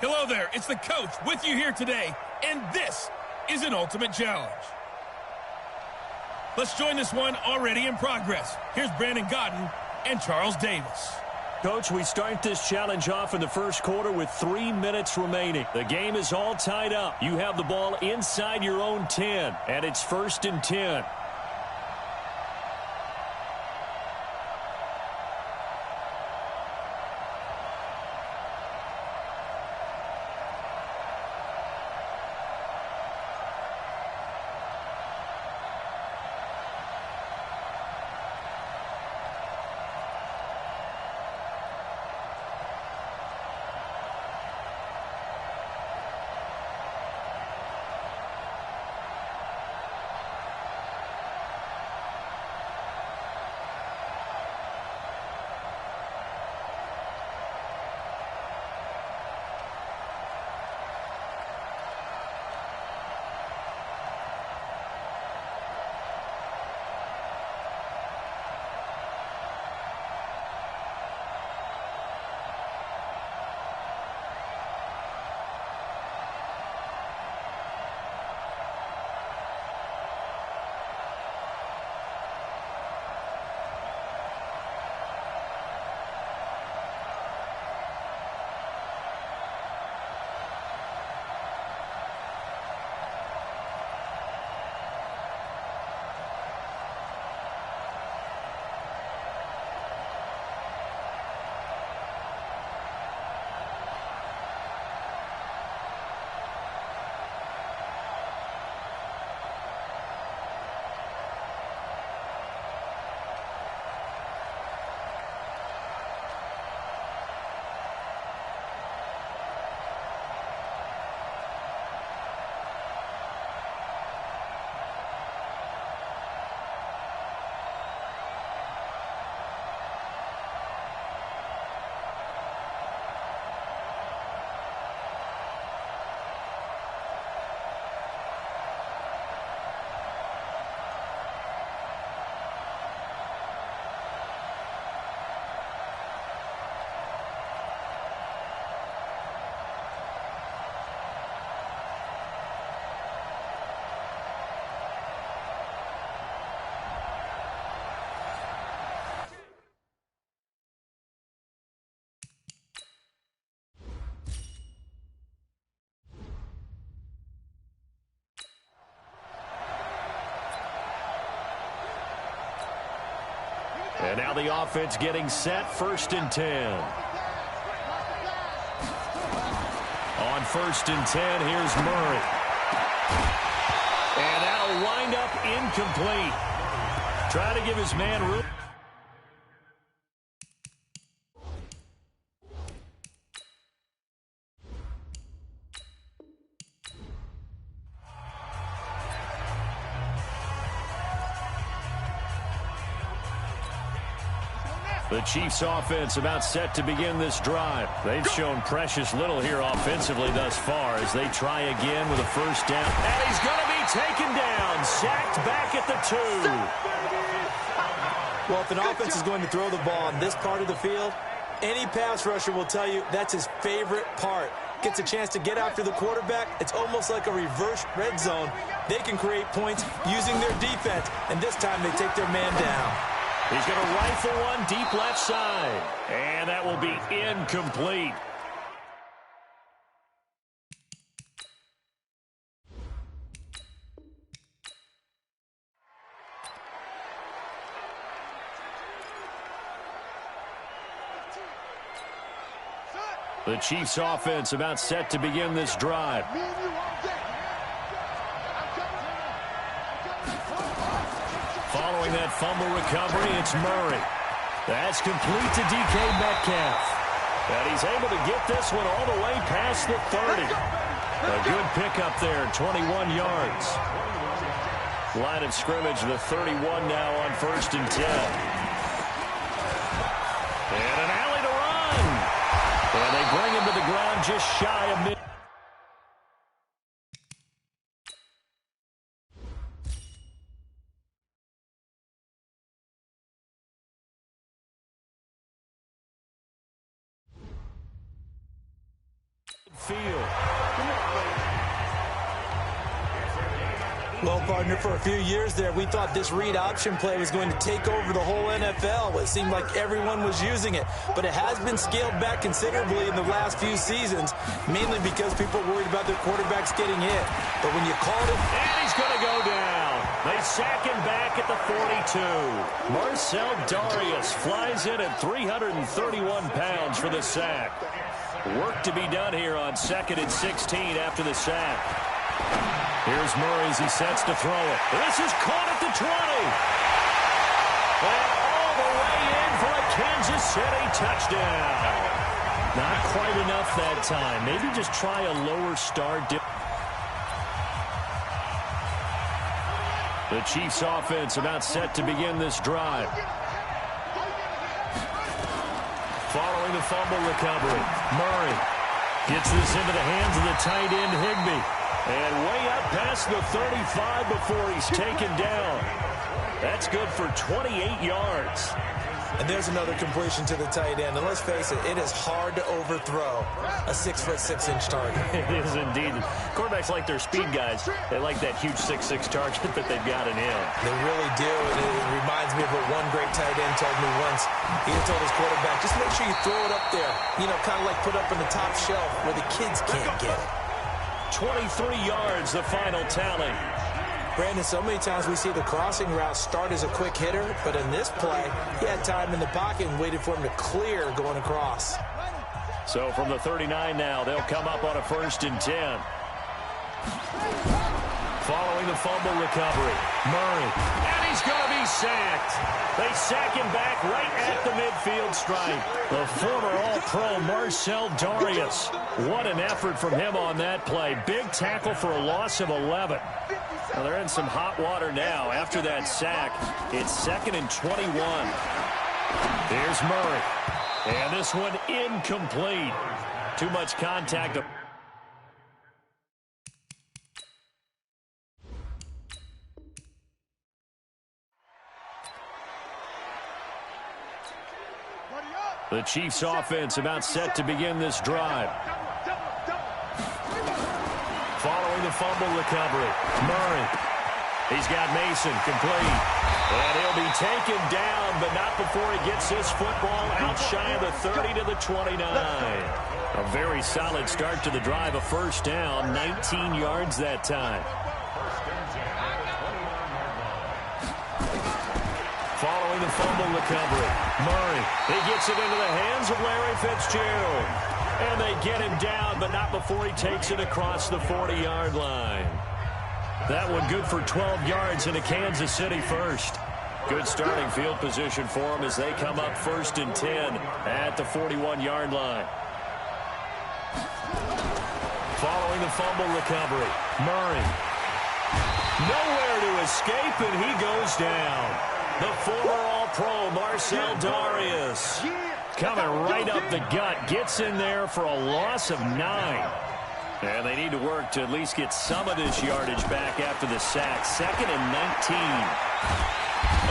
Hello there, it's the coach with you here today, and this is an Ultimate Challenge. Let's join this one already in progress. Here's Brandon Godden and Charles Davis. Coach, we start this challenge off in the first quarter with 3 minutes remaining. The game is all tied up. You have the ball inside your own 10, and it's 1st and 10. And now the offense getting set, 1st and 10. On 1st and 10, here's Murray. And that'll wind up incomplete. Try to give his man room. The Chiefs offense about set to begin this drive. They've shown precious little here offensively thus far as they try again with a 1st down. And he's going to be taken down, sacked back at the 2. Well, if an offense is going to throw the ball on this part of the field, any pass rusher will tell you that's his favorite part. Gets a chance to get after the quarterback. It's almost like a reverse red zone. They can create points using their defense, and this time they take their man down. He's going to rifle one deep left side. And that will be incomplete. The Chiefs offense about set to begin this drive. Following that fumble recovery, it's Murray. That's complete to DK Metcalf. And he's able to get this one all the way past the 30. A good pickup there, 21 yards. Line of scrimmage, the 31 now on 1st and 10. And an alley to run. And they bring him to the ground just shy of mid. midfield. Well, partner, for a few years there, we thought this read option play was going to take over the whole NFL. It seemed like everyone was using it, but it has been scaled back considerably in the last few seasons, mainly because people are worried about their quarterbacks getting hit. But when you called it... And he's going to go down. They sack him back at the 42. Marcel Darius flies in at 331 pounds for the sack. Work to be done here on 2nd and 16 after the sack. Here's Murray as he sets to throw it. This is caught at the 20. And all the way in for a Kansas City touchdown. Not quite enough that time. Maybe just try a lower start. The Chiefs offense about set to begin this drive. Following the fumble recovery, Murray gets this into the hands of the tight end Higbee. And way up past the 35 before he's taken down. That's good for 28 yards. And there's another completion to the tight end. And let's face it, it is hard to overthrow a 6'6" target. It is indeed. Quarterbacks like their speed guys. They like that huge 6'6" target that they've got in him. They really do. And it reminds me of what one great tight end told me once. He told his quarterback, just make sure you throw it up there. You know, kind of like put up on the top shelf where the kids can't get it. 23 yards, the final tally. Brandon, so many times we see the crossing route start as a quick hitter, but in this play, he had time in the pocket and waited for him to clear going across. So from the 39 now, they'll come up on a 1st and 10. Following the fumble recovery, Murray. And he's going to be sacked. They sack him back right at the midfield stripe. The former All-Pro Marcel Darius. What an effort from him on that play. Big tackle for a loss of 11. Now they're in some hot water now. After that sack, it's 2nd and 21. Here's Murray. And this one incomplete. Too much contact. The Chiefs offense about set to begin this drive. Following the fumble recovery, Murray. He's got Mason complete. And he'll be taken down, but not before he gets his football out shy of the 30 to the 29. A very solid start to the drive. A 1st down, 19 yards that time. Following the fumble recovery, Murray. He gets it into the hands of Larry Fitzgerald. And they get him down, but not before he takes it across the 40-yard line. That one good for 12 yards into Kansas City 1st. Good starting field position for them as they come up 1st and 10 at the 41-yard line. Following the fumble recovery, Murray. Nowhere to escape, and he goes down. The former All-Pro Marcel Darius coming right up the gut, gets in there for a loss of 9. And they need to work to at least get some of this yardage back after the sack. 2nd and 19.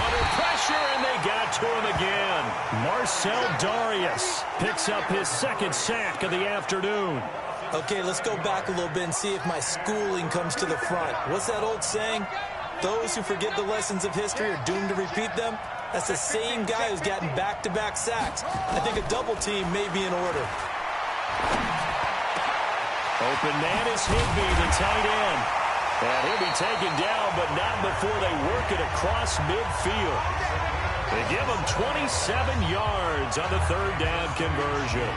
Under pressure, and they got to him again. Marcel Darius picks up his 2nd sack of the afternoon. Okay, let's go back a little bit and see if my schooling comes to the front. What's that old saying? Those who forget the lessons of history are doomed to repeat them. That's the same guy who's gotten back-to-back sacks. I think a double team may be in order. Open man is Higbee, the tight end. And he'll be taken down, but not before they work it across midfield. They give him 27 yards on the 3rd down conversion.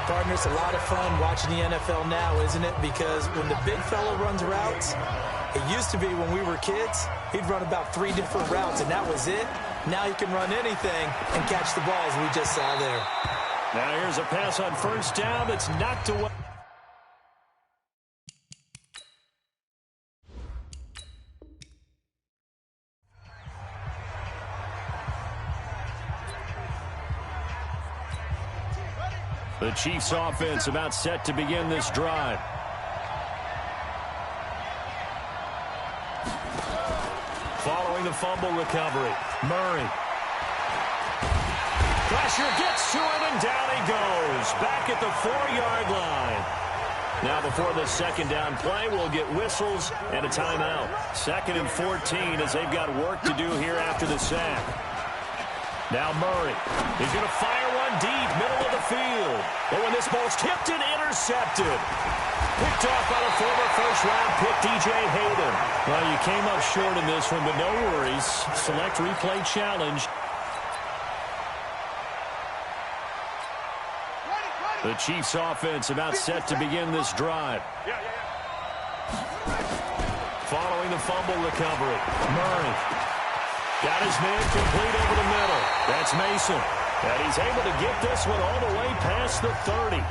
Partner, it's a lot of fun watching the NFL now, isn't it? Because when the big fella runs routes, it used to be when we were kids, he'd run about 3 different routes, and that was it. Now he can run anything and catch the balls we just saw there. Now here's a pass on 1st down that's knocked away. The Chiefs offense about set to begin this drive. Following the fumble recovery, Murray. Pressure gets to him, and down he goes. Back at the 4-yard line. Now before the second down play, we'll get whistles and a timeout. 2nd and 14 as they've got work to do here after the sack. Now Murray. He's going to fire one deep, middle of the field. But when this ball's tipped and intercepted. Picked off by the former first-round pick, DJ Hayden. Well, you came up short in this one, but no worries. Select replay challenge. The Chiefs offense about set to begin this drive. Following the fumble recovery, Murray got his man complete over the middle. That's Mason. And he's able to get this one all the way past the 30.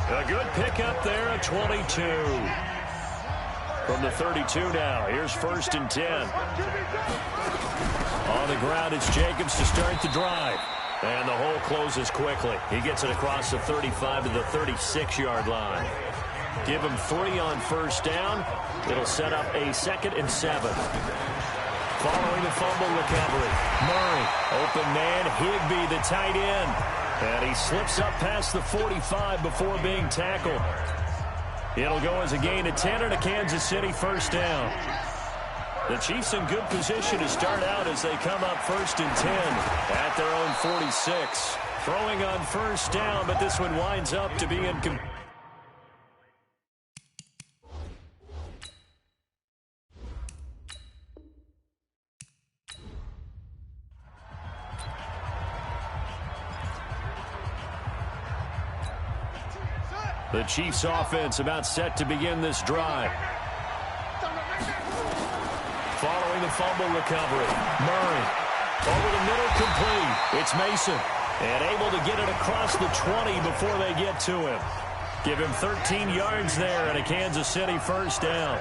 A good pickup there at 22. From the 32 now, here's 1st and 10. On the ground, it's Jacobs to start the drive. And the hole closes quickly. He gets it across the 35 to the 36-yard line. Give him 3 on 1st down. It'll set up a 2nd and 7. Following the fumble recovery, Murray, open man, Higbee, the tight end. And he slips up past the 45 before being tackled. It'll go as a gain of 10 and a Kansas City 1st down. The Chiefs in good position to start out as they come up 1st and 10 at their own 46. Throwing on 1st down, but this one winds up to be incomplete. The Chiefs offense about set to begin this drive. Following the fumble recovery, Murray over the middle, complete. It's Mason, and able to get it across the 20 before they get to him. Give him 13 yards there and a Kansas City 1st down.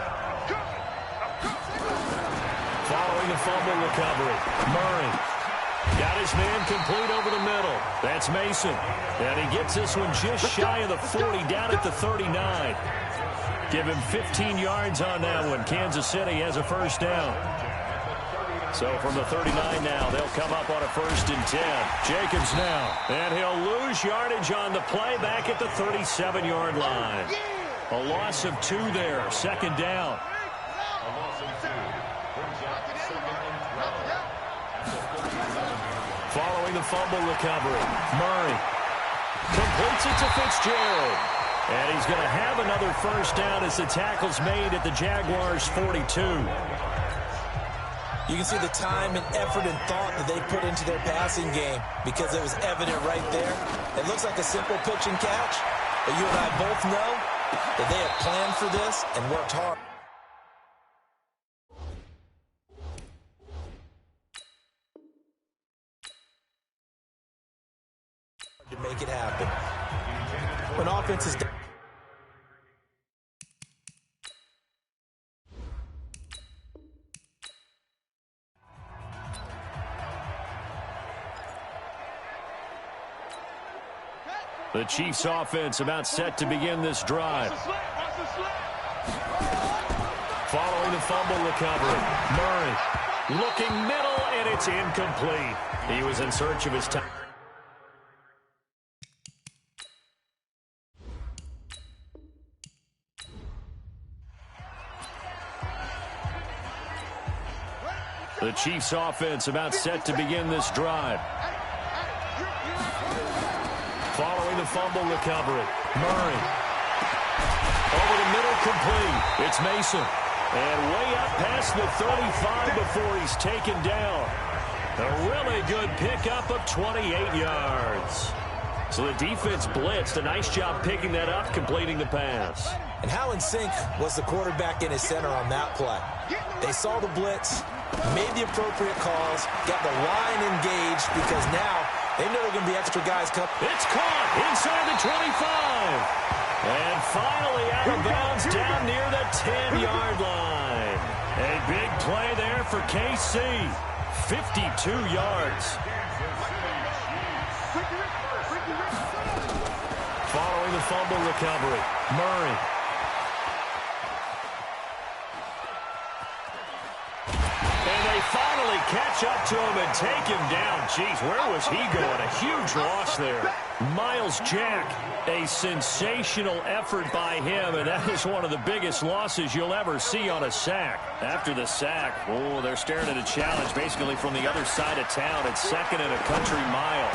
Following the fumble recovery, Murray got his man complete over the middle. That's Mason, and he gets this one just shy of the 40, down at the 39. Give him 15 yards on that one. Kansas City has a 1st down. So from the 39 now, they'll come up on a 1st and 10. Jacobs now, and he'll lose yardage on the play back at the 37-yard line. A loss of 2 there, 2nd down. Following the fumble recovery, Murray completes it to Fitzgerald. And he's going to have another 1st down as the tackle's made at the Jaguars' 42. You can see the time and effort and thought that they put into their passing game because it was evident right there. It looks like a simple pitch and catch, but you and I both know that they have planned for this and worked hard to make it happen. When offense is done. The Chiefs offense about set to begin this drive. Following the fumble recovery, Murray looking middle, and it's incomplete. He was in search of his time. The Chiefs offense about set to begin this drive. Following the fumble recovery, Murray over the middle, complete. It's Mason, and way up past the 35 before he's taken down. A really good pickup of 28 yards. So the defense blitzed. A nice job picking that up, completing the pass. And how in sync was the quarterback in his center on that play? They saw the blitz, made the appropriate calls, got the line engaged because now they know there are going to be extra guys coming. It's caught inside the 25. And finally out of bounds down near the 10-yard line. A big play there for KC. 52 yards. Following the fumble recovery, Murray. And they finally catch up to him and take him down. Jeez, where was he going? A huge loss there. Miles Jack, a sensational effort by him, and that is one of the biggest losses you'll ever see on a sack. After the sack, oh, they're staring at a challenge basically from the other side of town. It's second and a country mile.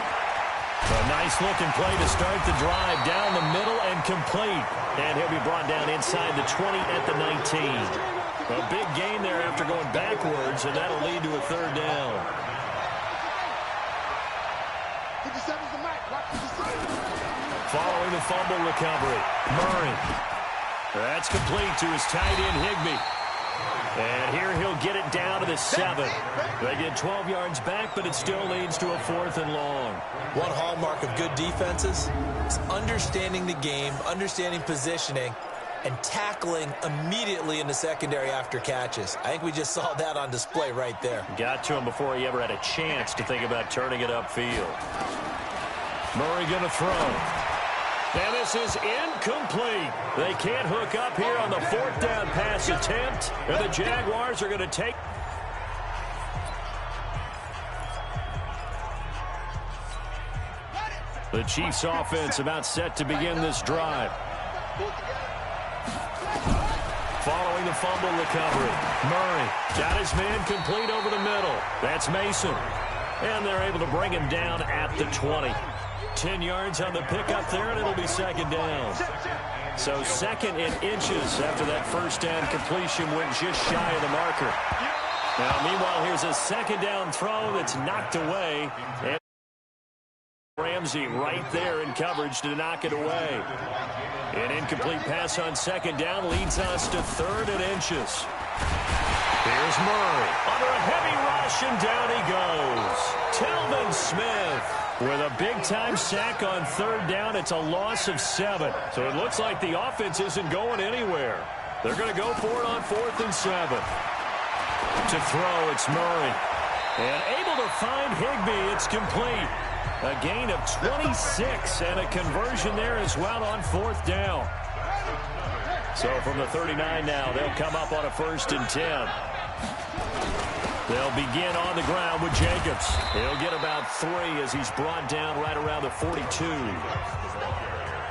A nice-looking play to start the drive down the middle and complete. And he'll be brought down inside the 20 at the 19. A big gain there after going backwards, and that'll lead to a third down. Following the fumble recovery, Murray. That's complete to his tight end, Higbee. And here he'll get it down to the 7. They get 12 yards back, but it still leads to a 4th and long. One hallmark of good defenses is understanding the game, understanding positioning, and tackling immediately in the secondary after catches. I think we just saw that on display right there. Got to him before he ever had a chance to think about turning it upfield. Murray going to throw. And this is incomplete. They can't hook up here on the 4th down pass attempt. And the Jaguars are going to take. The Chiefs offense about set to begin this drive. Following the fumble recovery, Murray got his man complete over the middle. That's Mason. And they're able to bring him down at the 20. 10 yards on the pickup there, and it'll be second down. So second in inches after that first down completion went just shy of the marker. Now, meanwhile, here's a second down throw that's knocked away. And Ramsey right there in coverage to knock it away. An incomplete pass on second down leads us to 3rd and inches. Here's Murray under a heavy rush, and down he goes. Telvin Smith with a big-time sack on 3rd down. It's a loss of 7. So it looks like the offense isn't going anywhere. They're going to go for it on 4th and 7. To throw, it's Murray. And able to find Higbee. It's complete. A gain of 26 and a conversion there as well on 4th down. So from the 39 now, they'll come up on a 1st and 10. They'll begin on the ground with Jacobs. He'll get about 3 as he's brought down right around the 42.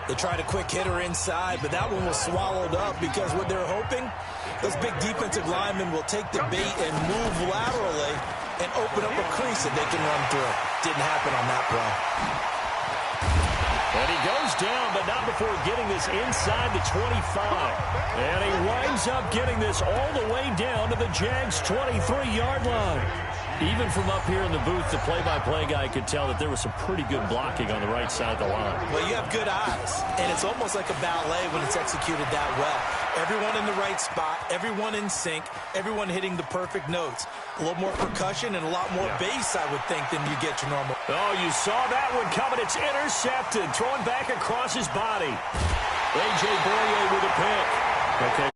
They tried a quick hitter inside, but that one was swallowed up because what they're hoping, those big defensive linemen will take the bait and move laterally and open up a crease that they can run through. Didn't happen on that play. And he goes down, but not before getting this inside the 25. And he winds up getting this all the way down to the Jags' 23-yard line. Even from up here in the booth, the play-by-play guy could tell that there was some pretty good blocking on the right side of the line. Well, you have good eyes, and it's almost like a ballet when it's executed that well. Everyone in the right spot, everyone in sync, everyone hitting the perfect notes. A little more percussion and a lot more bass, I would think, than you get your normal. Oh, you saw that one coming. It's intercepted, thrown back across his body. A.J. Boye with a pick. Okay,